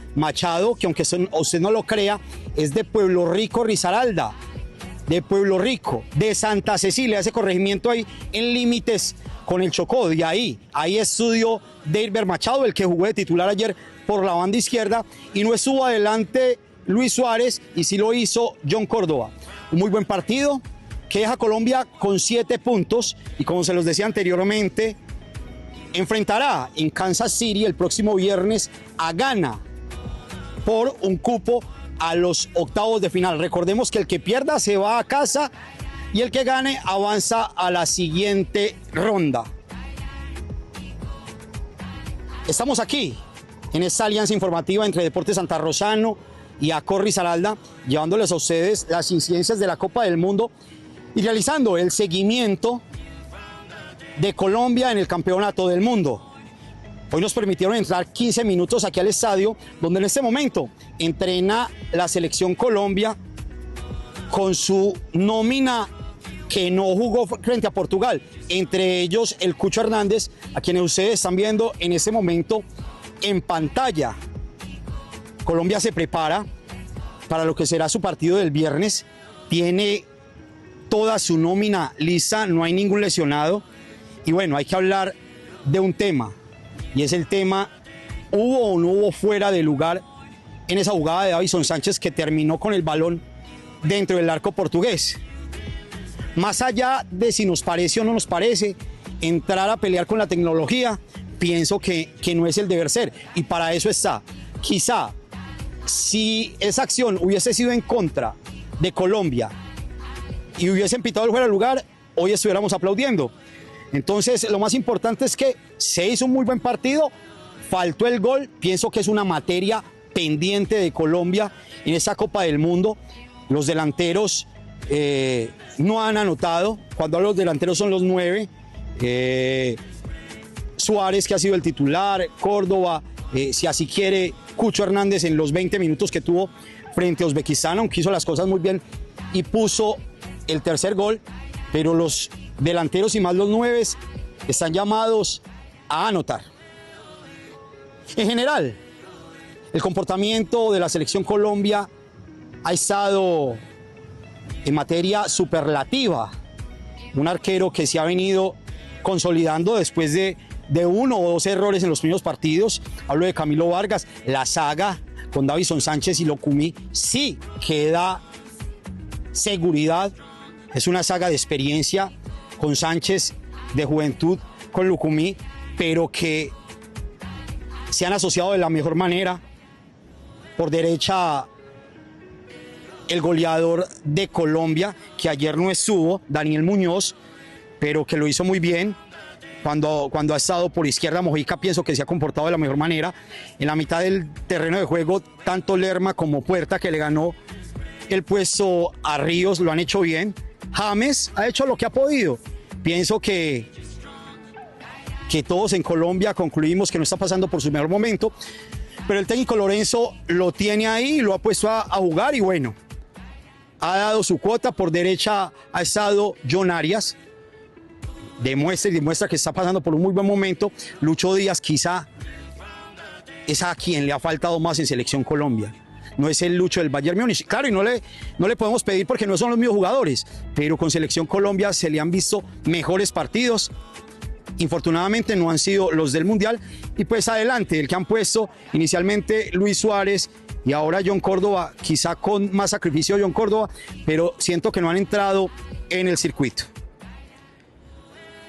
que aunque usted no lo crea, es de Pueblo Rico, Risaralda, de Pueblo Rico, de Santa Cecilia, ese corregimiento ahí en límites con el Chocó, de ahí estudió Deirber Machado, el que jugó de titular ayer por la banda izquierda, y no estuvo adelante Luis Suárez, y sí lo hizo John Córdoba. Un muy buen partido que deja a Colombia con 7 puntos, y como se los decía anteriormente, enfrentará en Kansas City el próximo viernes a Ghana por un cupo a los octavos de final. Recordemos que el que pierda se va a casa y el que gane avanza a la siguiente ronda. Estamos aquí en esta alianza informativa entre Deportes Santarrosano y Accor Risaralda, llevándoles a ustedes las incidencias de la Copa del Mundo y realizando el seguimiento de Colombia en el Campeonato del Mundo. Hoy nos permitieron entrar 15 minutos aquí al estadio, donde en este momento entrena la selección Colombia con su nómina que no jugó frente a Portugal, entre ellos el Cucho Hernández, a quienes ustedes están viendo en este momento en pantalla. Colombia se prepara para lo que será su partido del viernes, tiene toda su nómina lista, no hay ningún lesionado. Y bueno, hay que hablar de un tema, y es el tema, ¿hubo o no hubo fuera de lugar en esa jugada de Davinson Sánchez que terminó con el balón dentro del arco portugués? Más allá de si nos parece o no nos parece, entrar a pelear con la tecnología, pienso que no es el deber ser, y para eso está. Quizá, si esa acción hubiese sido en contra de Colombia y hubiesen pitado el fuera de lugar, hoy estuviéramos aplaudiendo. Entonces, lo más importante es que se hizo un muy buen partido, faltó el gol, pienso que es una materia pendiente de Colombia en esta Copa del Mundo. Los delanteros no han anotado, cuando hablo de los delanteros son los 9, Suárez, que ha sido el titular, Córdoba, si así quiere, Cucho Hernández en los 20 minutos que tuvo frente a Uzbekistán, aunque hizo las cosas muy bien y puso el tercer gol, pero los delanteros y más los 9 están llamados a anotar. En general, el comportamiento de la selección Colombia ha estado en materia superlativa. Un arquero que se ha venido consolidando después de 1 o 2 errores en los primeros partidos. Hablo de Camilo Vargas. La saga con Davinson Sánchez y Lucumí sí que da seguridad. Es una saga de experiencia con Sánchez, de juventud con Lucumí, pero que se han asociado de la mejor manera. Por derecha, el goleador de Colombia, que ayer no estuvo, Daniel Muñoz, pero que lo hizo muy bien. Cuando ha estado por izquierda, Mojica, pienso que se ha comportado de la mejor manera. En la mitad del terreno de juego, tanto Lerma como Puerta, que le ganó el puesto a Ríos, lo han hecho bien. James ha hecho lo que ha podido. Pienso que todos en Colombia concluimos que no está pasando por su mejor momento, pero el técnico Lorenzo lo tiene ahí, lo ha puesto a jugar y bueno, ha dado su cuota. Por derecha ha estado John Arias, demuestra que está pasando por un muy buen momento. Lucho Díaz quizá es a quien le ha faltado más en Selección Colombia. no es el Lucho del Bayern Múnich. Claro, y no le podemos pedir porque no son los mismos jugadores, pero con Selección Colombia se le han visto mejores partidos. Infortunadamente no han sido los del Mundial, y pues adelante, el que han puesto inicialmente Luis Suárez y ahora John Córdoba, quizá con más sacrificio John Córdoba, pero siento que no han entrado en el circuito.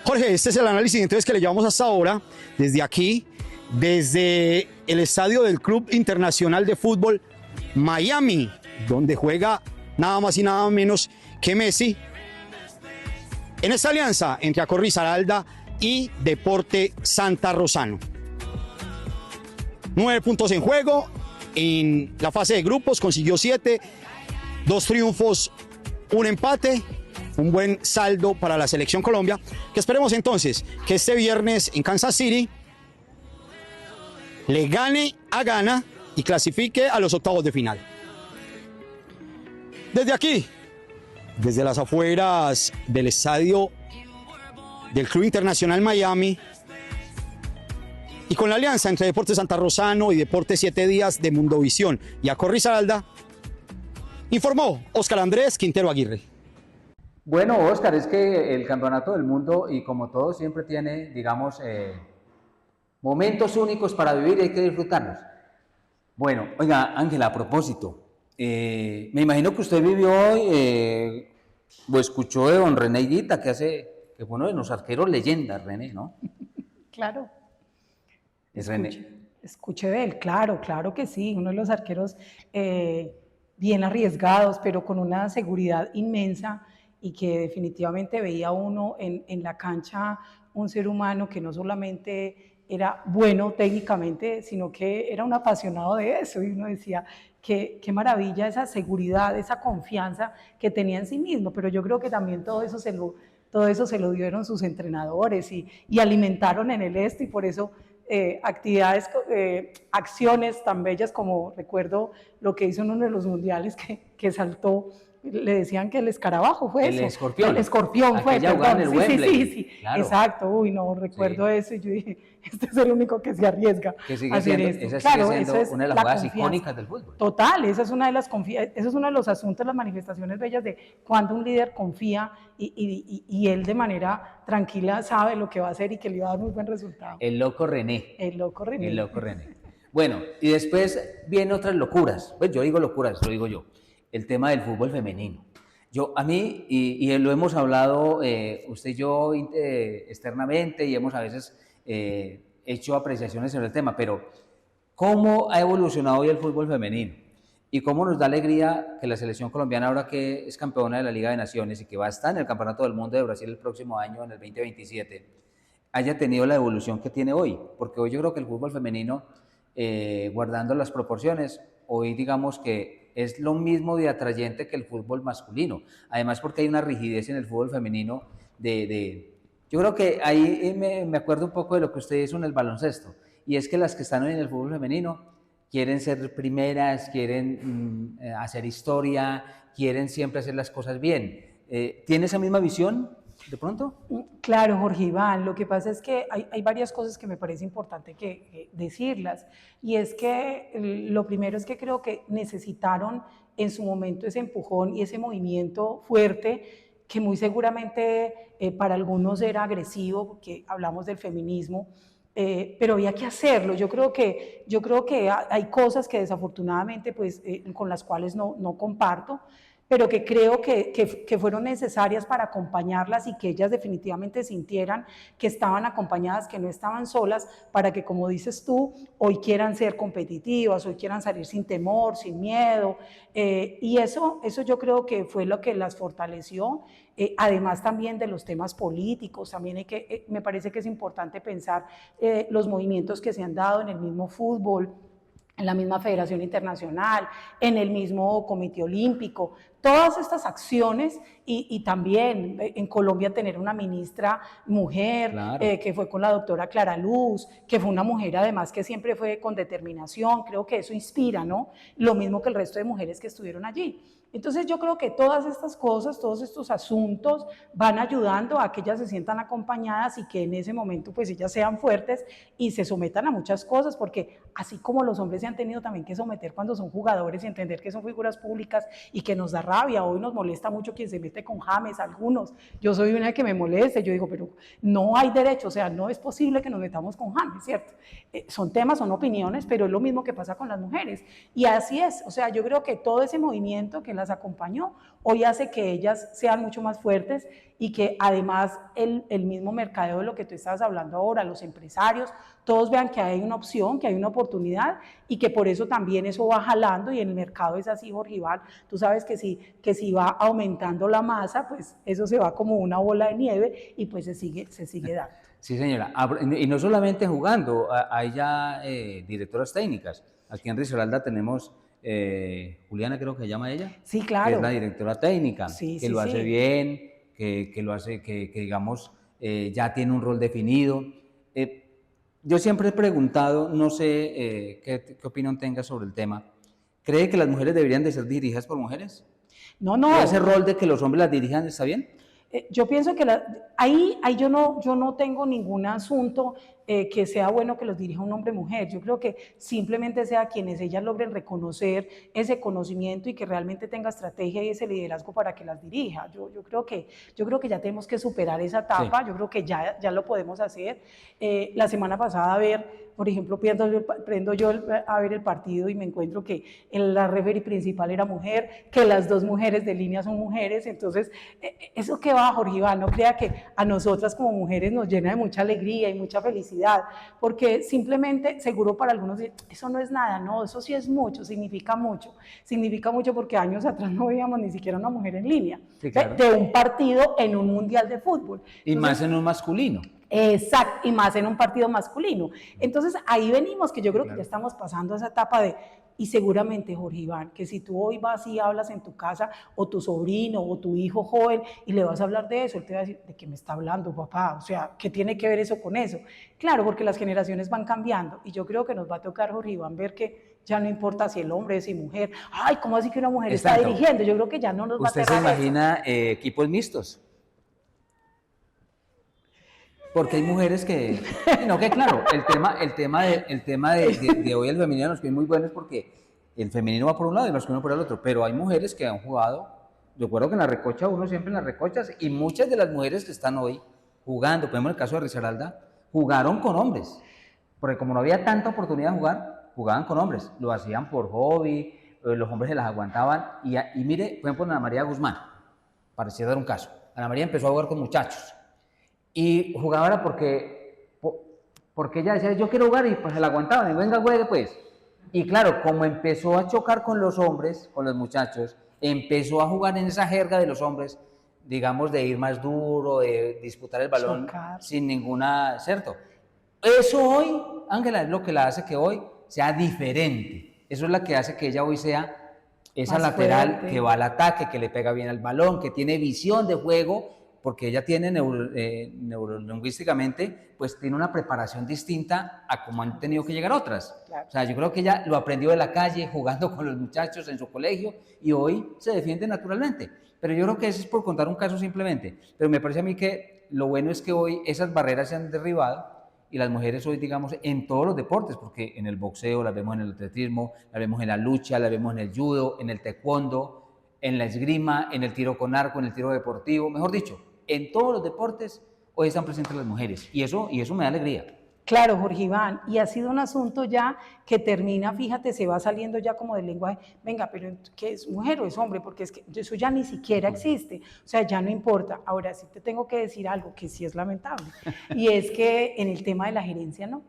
Jorge, este es el análisis entonces que le llevamos hasta ahora, desde aquí, desde el estadio del Club Internacional de Fútbol Miami, donde juega nada más y nada menos que Messi, en esta alianza entre Acor Risaralda y Deporte Santa Rosano. 9 puntos en juego, en la fase de grupos consiguió 7, 2 triunfos, 1 empate, un buen saldo para la Selección Colombia, que esperemos entonces que este viernes en Kansas City le gane a Ghana y clasifique a los octavos de final. Desde aquí, desde las afueras del estadio del Club Internacional Miami, y con la alianza entre Deportes Santa Rosano y Deportes 7 Días de Mundovisión y Acor Risaralda, informó Óscar Andrés Quintero Aguirre. Bueno, Óscar, es que el Campeonato del Mundo, y como todo, siempre tiene, digamos, momentos únicos para vivir y hay que disfrutarlos. Bueno, oiga, Ángela, a propósito, me imagino que usted vivió hoy o escuchó de don René Higuita, que fue uno de los arqueros leyendas, René, ¿no? Claro. Es René. Escuché de él, claro que sí, uno de los arqueros bien arriesgados, pero con una seguridad inmensa, y que definitivamente veía uno en la cancha un ser humano que no solamente era bueno técnicamente, sino que era un apasionado de eso, y uno decía, qué maravilla esa seguridad, esa confianza que tenía en sí mismo, pero yo creo que también todo eso se lo dieron sus entrenadores y alimentaron en él esto, y por eso acciones tan bellas como recuerdo lo que hizo en uno de los mundiales que saltó, le decían que el escarabajo fue eso. El escorpión fue, perdón. Sí, claro. Exacto, uy, no, recuerdo eso, y yo dije, este es el único que se arriesga a hacer esto. Esa sigue siendo una de las jugadas icónicas del fútbol. Total, ese es uno de los asuntos, las manifestaciones bellas de cuando un líder confía y él de manera tranquila sabe lo que va a hacer y que le va a dar muy buen resultado. El loco René. El loco René. Bueno, y después vienen otras locuras. Pues yo digo locuras, lo digo yo. El tema del fútbol femenino. A mí, y lo hemos hablado usted y yo externamente, y hemos a veces hecho apreciaciones sobre el tema, pero ¿cómo ha evolucionado hoy el fútbol femenino? Y cómo nos da alegría que la selección colombiana, ahora que es campeona de la Liga de Naciones y que va a estar en el Campeonato del Mundo de Brasil el próximo año, en el 2027, haya tenido la evolución que tiene hoy. Porque hoy yo creo que el fútbol femenino, guardando las proporciones, hoy digamos que es lo mismo de atrayente que el fútbol masculino. Además porque hay una rigidez en el fútbol femenino yo creo que ahí me acuerdo un poco de lo que usted hizo en el baloncesto, y es que las que están en el fútbol femenino quieren ser primeras, quieren hacer historia, quieren siempre hacer las cosas bien. ¿Tiene esa misma visión de pronto? Claro, Jorge Iván, lo que pasa es que hay varias cosas que me parece importante decirlas, y es que lo primero es que creo que necesitaron en su momento ese empujón y ese movimiento fuerte que muy seguramente para algunos era agresivo, porque hablamos del feminismo, pero había que hacerlo. Yo creo que hay cosas que desafortunadamente pues, con las cuales no comparto, pero que creo que fueron necesarias para acompañarlas y que ellas definitivamente sintieran que estaban acompañadas, que no estaban solas, para que, como dices tú, hoy quieran ser competitivas, hoy quieran salir sin temor, sin miedo, y eso yo creo que fue lo que las fortaleció, además también de los temas políticos. También me parece que es importante pensar los movimientos que se han dado en el mismo fútbol, en la misma Federación Internacional, en el mismo Comité Olímpico, todas estas acciones y también en Colombia tener una ministra mujer, Claro. Que fue con la doctora Clara Luz, que fue una mujer además que siempre fue con determinación, creo que eso inspira, ¿no? Lo mismo que el resto de mujeres que estuvieron allí. Entonces yo creo que todas estas cosas, todos estos asuntos van ayudando a que ellas se sientan acompañadas y que en ese momento pues ellas sean fuertes y se sometan a muchas cosas, porque así como los hombres se han tenido también que someter cuando son jugadores y entender que son figuras públicas y que nos da rabia, hoy nos molesta mucho quien se mete con James, algunos, yo soy una que me moleste, yo digo, pero no hay derecho, o sea, no es posible que nos metamos con James, ¿cierto? Son temas, son opiniones, pero es lo mismo que pasa con las mujeres, y así es, o sea, yo creo que todo ese movimiento que las acompañó hoy hace que ellas sean mucho más fuertes y que además el mismo mercadeo de lo que tú estabas hablando ahora, los empresarios, todos vean que hay una opción, que hay una oportunidad y que por eso también eso va jalando, y el mercado es así, Jorge Iván, tú sabes que si va aumentando la masa, pues eso se va como una bola de nieve y pues se sigue dando. Sí, señora, y no solamente jugando, hay ya directoras técnicas. Aquí en Risaralda tenemos Juliana, creo que se llama ella. Sí, claro. Que es la directora técnica, Sí, que sí, lo hace sí. bien, que lo hace, que digamos, ya tiene un rol definido. Yo siempre he preguntado, no sé qué opinión tenga sobre el tema. ¿Cree que las mujeres deberían de ser dirigidas por mujeres? No, no. ¿Y ese rol de que los hombres las dirijan está bien? Yo pienso que ahí yo no tengo ningún asunto que sea bueno que los dirija un hombre o mujer. Yo creo que simplemente sea quienes ellas logren reconocer ese conocimiento y que realmente tenga estrategia y ese liderazgo para que las dirija. Yo creo que ya tenemos que superar esa etapa, sí. Yo creo que ya lo podemos hacer. La semana pasada, por ejemplo, prendo yo a ver el partido y me encuentro que la referee principal era mujer, que las dos mujeres de línea son mujeres, entonces eso que va, Jorge Iván, no crea que a nosotras como mujeres nos llena de mucha alegría y mucha felicidad, porque simplemente, seguro para algunos, eso no es nada, no, eso sí es mucho, significa mucho porque años atrás no veíamos ni siquiera una mujer en línea, sí, claro. de un partido en un mundial de fútbol. Y entonces, más en un masculino. Exacto, y más en un partido masculino. Entonces ahí venimos, que yo creo que ya estamos pasando esa etapa y seguramente, Jorge Iván, que si tú hoy vas y hablas en tu casa, o tu sobrino, o tu hijo joven, y le vas a hablar de eso, él te va a decir, ¿de qué me está hablando, papá? O sea, ¿qué tiene que ver eso con eso? Claro, porque las generaciones van cambiando, y yo creo que nos va a tocar, Jorge Iván, ver que ya no importa si el hombre es y mujer, ay, ¿cómo así que una mujer está dirigiendo? Yo creo que ya no nos va a ¿Usted se imagina equipos mixtos? Porque hay mujeres que, no, que claro, el tema de hoy el femenino nos es muy bueno, es porque el femenino va por un lado y el masculino por el otro, pero hay mujeres que han jugado, yo recuerdo que en la recocha, uno siempre en las recochas, y muchas de las mujeres que están hoy jugando, por ejemplo en el caso de Risaralda, jugaron con hombres, porque como no había tanta oportunidad de jugar, jugaban con hombres, lo hacían por hobby, los hombres se las aguantaban, y mire, por ejemplo, Ana María Guzmán, parecía dar un caso, Ana María empezó a jugar con muchachos, y jugaba era porque ella decía, yo quiero jugar, y pues se la aguantaban, y venga, juegue pues. Y claro, como empezó a chocar con los hombres, con los muchachos, empezó a jugar en esa jerga de los hombres, digamos, de ir más duro, de disputar el balón sin ninguna, ¿cierto? Eso hoy, Ángela, es lo que la hace que hoy sea diferente. Eso es lo que hace que ella hoy sea esa más lateral fuerte, que va al ataque, que le pega bien al balón, que tiene visión de juego, porque ella tiene neurolingüísticamente, pues tiene una preparación distinta a como han tenido que llegar otras. Claro. O sea, yo creo que ella lo aprendió de la calle, jugando con los muchachos en su colegio, y hoy se defiende naturalmente. Pero yo creo que eso es por contar un caso simplemente. Pero me parece a mí que lo bueno es que hoy esas barreras se han derribado, y las mujeres hoy, digamos, en todos los deportes, porque en el boxeo las vemos en el atletismo, las vemos en la lucha, las vemos en el judo, en el taekwondo, en la esgrima, en el tiro con arco, en el tiro deportivo, mejor dicho, en todos los deportes hoy están presentes las mujeres, y eso me da alegría. Claro, Jorge Iván, y ha sido un asunto ya que termina, fíjate, se va saliendo ya como del lenguaje, venga, pero ¿qué es mujer o es hombre? Porque es que eso ya ni siquiera existe, o sea, ya no importa. Ahora sí te tengo que decir algo que sí es lamentable, y es que en el tema de la gerencia no.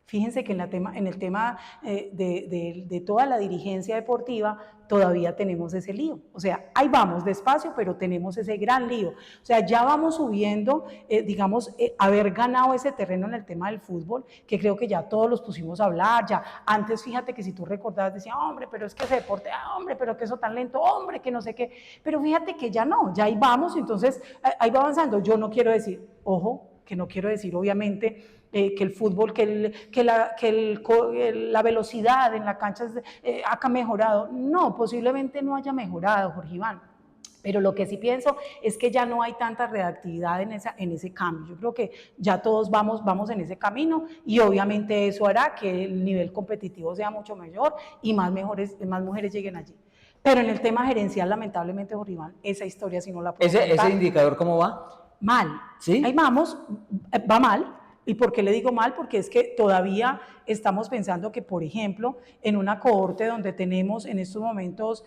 Fíjense que en el tema de toda la dirigencia deportiva todavía tenemos ese lío. O sea, ahí vamos despacio, pero tenemos ese gran lío. O sea, ya vamos subiendo, haber ganado ese terreno en el tema del fútbol, que creo que ya todos los pusimos a hablar. Ya antes, fíjate que si tú recordabas, decía, hombre, pero es que ese deporte, hombre, pero que eso tan lento, hombre, que no sé qué. Pero fíjate que ya no, ya ahí vamos, entonces ahí va avanzando. Yo no quiero decir, ojo, que no quiero decir obviamente que el fútbol, la velocidad en la cancha ha mejorado. No, posiblemente no haya mejorado, Jorge Iván. Pero lo que sí pienso es que ya no hay tanta reactividad en ese cambio. Yo creo que ya todos vamos en ese camino y obviamente eso hará que el nivel competitivo sea mucho mayor y más mujeres lleguen allí. Pero en el tema gerencial, lamentablemente, Jorge Iván, esa historia sí no la puedo contar. ¿Ese indicador cómo va? Mal. ¿Sí? Ahí vamos, va mal. ¿Y por qué le digo mal? Porque es que todavía estamos pensando que, por ejemplo, en una cohorte donde tenemos en estos momentos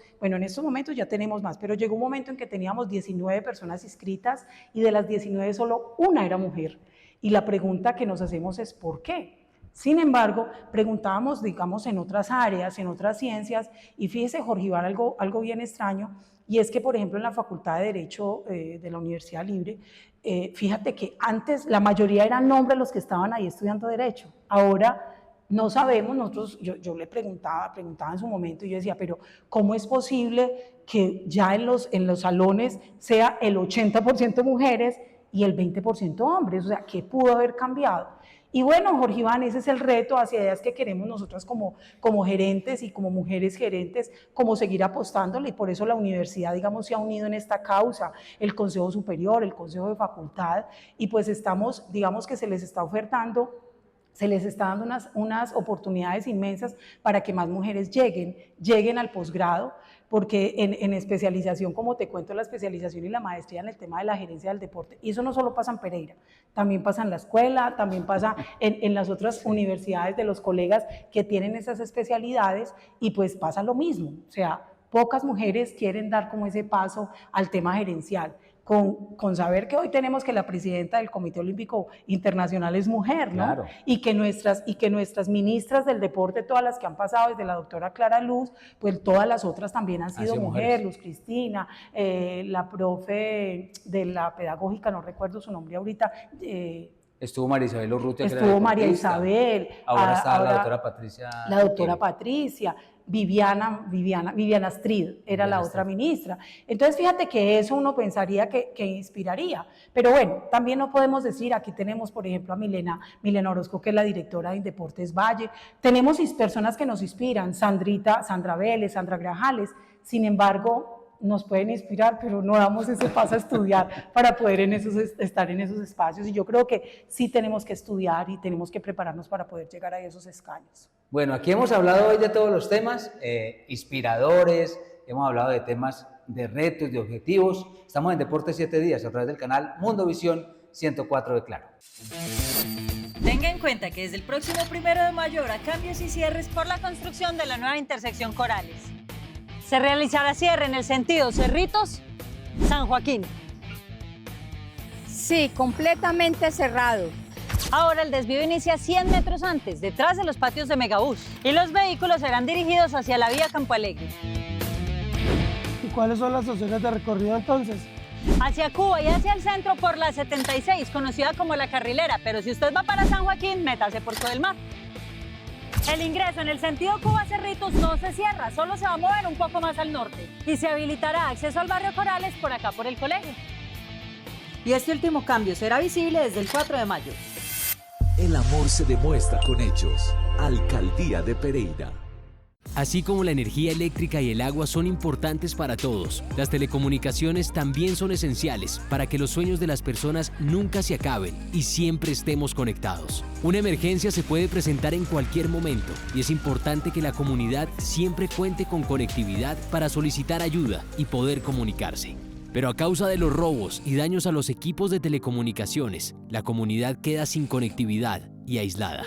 ya tenemos más, pero llegó un momento en que teníamos 19 personas inscritas y de las 19 solo una era mujer. Y la pregunta que nos hacemos es ¿por qué? Sin embargo, preguntábamos, digamos, en otras áreas, en otras ciencias, y fíjese, Jorge Iván, algo bien extraño, y es que, por ejemplo, en la Facultad de Derecho de la Universidad Libre, fíjate que antes la mayoría eran hombres los que estaban ahí estudiando Derecho. Ahora no sabemos, yo le preguntaba en su momento, y yo decía, pero ¿cómo es posible que ya en los salones sea el 80% mujeres y el 20% hombres? O sea, ¿qué pudo haber cambiado? Y bueno, Jorge Iván, ese es el reto hacia ideas que queremos nosotras como gerentes y como mujeres gerentes, como seguir apostándole, y por eso la universidad, digamos, se ha unido en esta causa, el Consejo Superior, el Consejo de Facultad, y pues estamos, digamos que se les está dando unas oportunidades inmensas para que más mujeres lleguen al posgrado, porque en especialización, como te cuento, la especialización y la maestría en el tema de la gerencia del deporte, y eso no solo pasa en Pereira, también pasa en la escuela, también pasa en las otras universidades de los colegas que tienen esas especialidades, y pues pasa lo mismo, o sea, pocas mujeres quieren dar como ese paso al tema gerencial. Con saber que hoy tenemos que la presidenta del Comité Olímpico Internacional es mujer, ¿no? Claro. Y que nuestras ministras del deporte, todas las que han pasado, desde la doctora Clara Luz, pues todas las otras también han sido mujeres, Luz Cristina, la profe de la pedagógica, no recuerdo su nombre ahorita, estuvo María Isabel Urrutia, estuvo María Isabel, ahora está la doctora Patricia. La doctora Patricia. Viviana Astrid era la otra ministra. Entonces, fíjate que eso uno pensaría que inspiraría. Pero bueno, también no podemos decir, aquí tenemos, por ejemplo, a Milena Orozco, que es la directora de Deportes Valle. Tenemos personas que nos inspiran, Sandra Vélez, Sandra Grajales. Sin embargo, nos pueden inspirar, pero no damos ese paso a estudiar para poder estar en esos espacios. Y yo creo que sí tenemos que estudiar y tenemos que prepararnos para poder llegar a esos escaños. Bueno, aquí hemos hablado hoy de todos los temas inspiradores, hemos hablado de temas de retos, de objetivos. Estamos en Deportes 7 Días a través del canal Mundo Visión 104 de Claro. Tenga en cuenta que desde el próximo 1 de mayo habrá cambios y cierres por la construcción de la nueva intersección Corales. Se realizará cierre en el sentido Cerritos-San Joaquín. Sí, completamente cerrado. Ahora el desvío inicia 100 metros antes, detrás de los patios de Megabús, y los vehículos serán dirigidos hacia la vía Campo Alegre. ¿Y cuáles son las opciones de recorrido entonces? Hacia Cuba y hacia el centro por la 76, conocida como la Carrilera, pero si usted va para San Joaquín, métase por todo el mar. El ingreso en el sentido Cuba-Cerritos no se cierra, solo se va a mover un poco más al norte y se habilitará acceso al barrio Corales por acá por el colegio. Y este último cambio será visible desde el 4 de mayo. El amor se demuestra con hechos. Alcaldía de Pereira. Así como la energía eléctrica y el agua son importantes para todos, las telecomunicaciones también son esenciales para que los sueños de las personas nunca se acaben y siempre estemos conectados. Una emergencia se puede presentar en cualquier momento y es importante que la comunidad siempre cuente con conectividad para solicitar ayuda y poder comunicarse. Pero a causa de los robos y daños a los equipos de telecomunicaciones, la comunidad queda sin conectividad y aislada.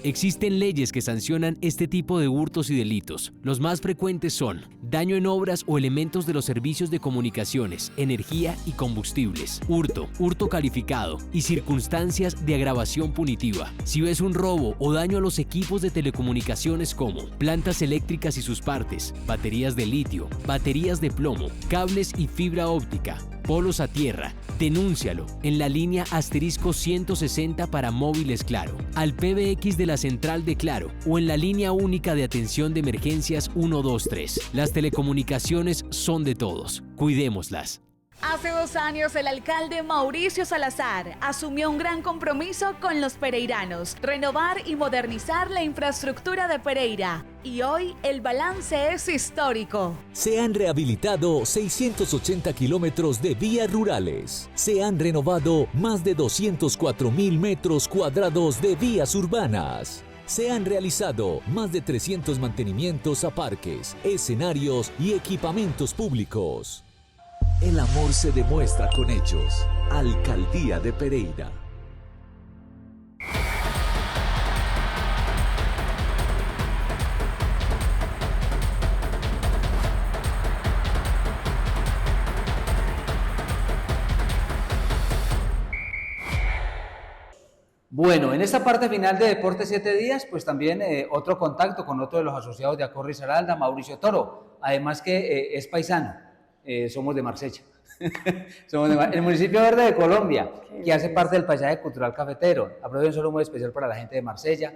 Existen leyes que sancionan este tipo de hurtos y delitos. Los más frecuentes son daño en obras o elementos de los servicios de comunicaciones, energía y combustibles, hurto calificado y circunstancias de agravación punitiva. Si ves un robo o daño a los equipos de telecomunicaciones como plantas eléctricas y sus partes, baterías de litio, baterías de plomo, cables y fibra óptica, polos a tierra, denúncialo en la línea *160 para móviles Claro, al PBX de la central de Claro o en la línea única de atención de emergencias 123. Las telecomunicaciones son de todos. Cuidémoslas. Hace 2 años el alcalde Mauricio Salazar asumió un gran compromiso con los pereiranos, renovar y modernizar la infraestructura de Pereira. Y hoy el balance es histórico. Se han rehabilitado 680 kilómetros de vías rurales. Se han renovado más de 204.000 metros cuadrados de vías urbanas. Se han realizado más de 300 mantenimientos a parques, escenarios y equipamientos públicos. El amor se demuestra con hechos. Alcaldía de Pereira. Bueno, en esta parte final de Deportes 7 días, pues también otro contacto con otro de los asociados de Acor Risaralda, Mauricio Toro, además que es paisano, somos de Marsella. Somos el municipio verde de Colombia, que hace parte del paisaje cultural cafetero. Aprovecho un saludo muy especial para la gente de Marsella,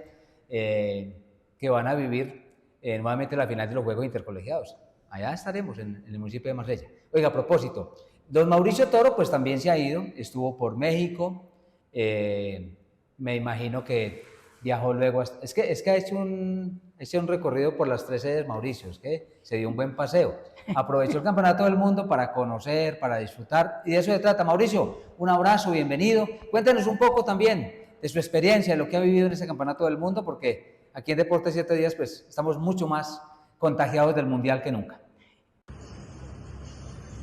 que van a vivir nuevamente la final de los Juegos Intercolegiados. Allá estaremos en el municipio de Marsella. Oiga, a propósito, don Mauricio Toro pues también se ha ido, estuvo por México, me imagino que viajó luego, es que ha hecho un recorrido por las 3 sedes, Mauricio, es que se dio un buen paseo. Aprovechó el Campeonato del Mundo para conocer, para disfrutar, y de eso se trata. Mauricio, un abrazo, bienvenido. Cuéntanos un poco también de su experiencia, de lo que ha vivido en ese Campeonato del Mundo, porque aquí en Deportes 7 días pues estamos mucho más contagiados del Mundial que nunca.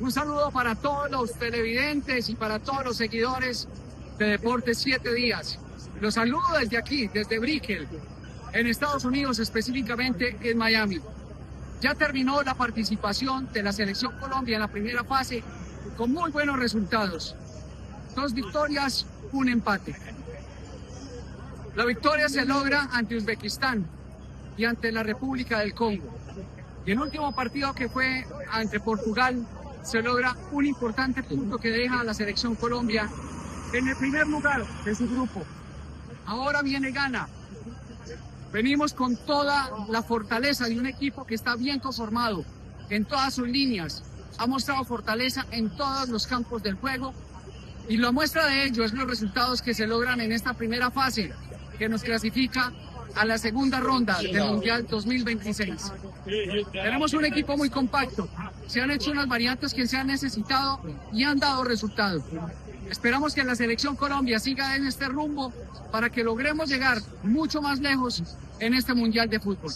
Un saludo para todos los televidentes y para todos los seguidores de Deportes 7 días. Los saludo desde aquí, desde Brickell, en Estados Unidos, específicamente en Miami. Ya terminó la participación de la Selección Colombia en la primera fase con muy buenos resultados. 2 victorias, 1 empate. La victoria se logra ante Uzbekistán y ante la República del Congo. Y el último partido, que fue ante Portugal, se logra un importante punto que deja a la Selección Colombia en el primer lugar de su grupo. Ahora viene Ghana. Venimos con toda la fortaleza de un equipo que está bien conformado en todas sus líneas. Ha mostrado fortaleza en todos los campos del juego y la muestra de ello es los resultados que se logran en esta primera fase que nos clasifica a la segunda ronda del Mundial 2026. Tenemos un equipo muy compacto. Se han hecho unas variantes que se han necesitado y han dado resultados. Esperamos que la Selección Colombia siga en este rumbo para que logremos llegar mucho más lejos en este Mundial de Fútbol.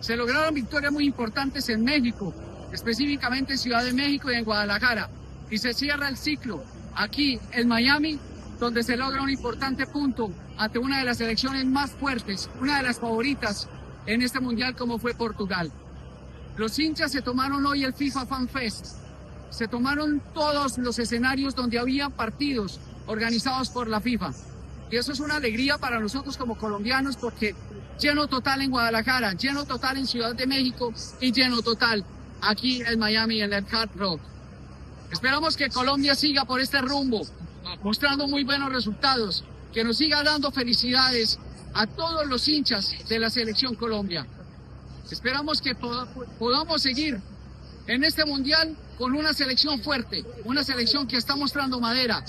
Se lograron victorias muy importantes en México, específicamente en Ciudad de México y en Guadalajara, y se cierra el ciclo aquí en Miami, donde se logra un importante punto ante una de las selecciones más fuertes, una de las favoritas en este Mundial, como fue Portugal. Los hinchas se tomaron hoy el FIFA Fan Fest, se tomaron todos los escenarios donde había partidos organizados por la FIFA. Y eso es una alegría para nosotros como colombianos, porque lleno total en Guadalajara, lleno total en Ciudad de México y lleno total aquí en Miami, en el Hard Rock. Esperamos que Colombia siga por este rumbo, mostrando muy buenos resultados, que nos siga dando felicidades a todos los hinchas de la Selección Colombia. Esperamos que podamos seguir en este Mundial con una selección fuerte, una selección que está mostrando madera,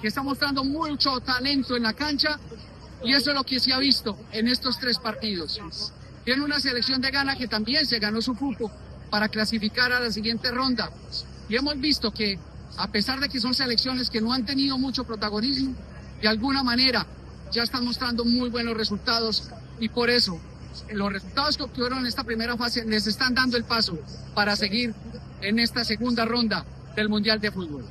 que está mostrando mucho talento en la cancha, y eso es lo que se ha visto en estos 3 partidos. Tiene una selección de Ghana que también se ganó su cupo para clasificar a la siguiente ronda, y hemos visto que a pesar de que son selecciones que no han tenido mucho protagonismo, de alguna manera ya están mostrando muy buenos resultados, y por eso los resultados que obtuvieron en esta primera fase les están dando el paso para seguir en esta segunda ronda del Mundial de Fútbol.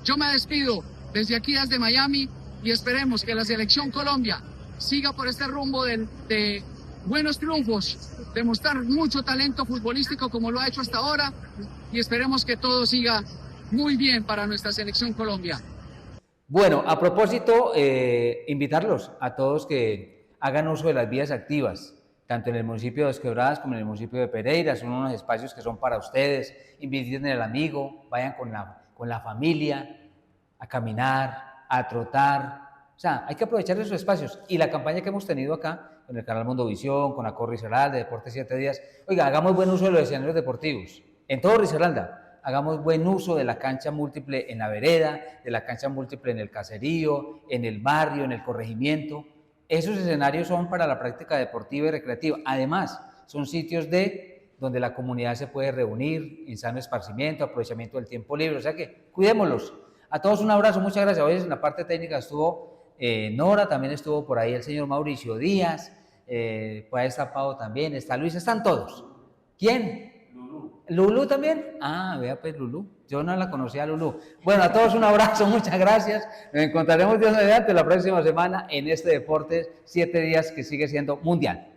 Yo me despido desde aquí, desde Miami, y esperemos que la Selección Colombia siga por este rumbo de buenos triunfos, demostrar mucho talento futbolístico como lo ha hecho hasta ahora y esperemos que todo siga muy bien para nuestra selección Colombia. Bueno, a propósito, invitarlos a todos que hagan uso de las vías activas, tanto en el municipio de Dos Quebradas como en el municipio de Pereira. Son unos espacios que son para ustedes. Inviten al amigo, vayan con la familia a caminar, a trotar. O sea, hay que aprovechar esos espacios. Y la campaña que hemos tenido acá, con el canal Mundovisión, con Accor Risaralda, de Deportes 7 Días, oiga, hagamos buen uso de los escenarios deportivos, en todo Risaralda. Hagamos buen uso de la cancha múltiple en la vereda, de la cancha múltiple en el caserío, en el barrio, en el corregimiento. Esos escenarios son para la práctica deportiva y recreativa. Además, son sitios donde la comunidad se puede reunir en sano esparcimiento, aprovechamiento del tiempo libre. O sea que cuidémoslos. A todos un abrazo, muchas gracias. Hoy en la parte técnica estuvo Nora, también estuvo por ahí el señor Mauricio Díaz, por ahí está Pau también, está Luis, están todos. ¿Quién? ¿Lulú también? Ah, vea pues Lulú, yo no la conocía a Lulú. Bueno, a todos un abrazo, muchas gracias. Nos encontraremos Dios mediante la próxima semana en este Deportes 7 Días que sigue siendo mundial.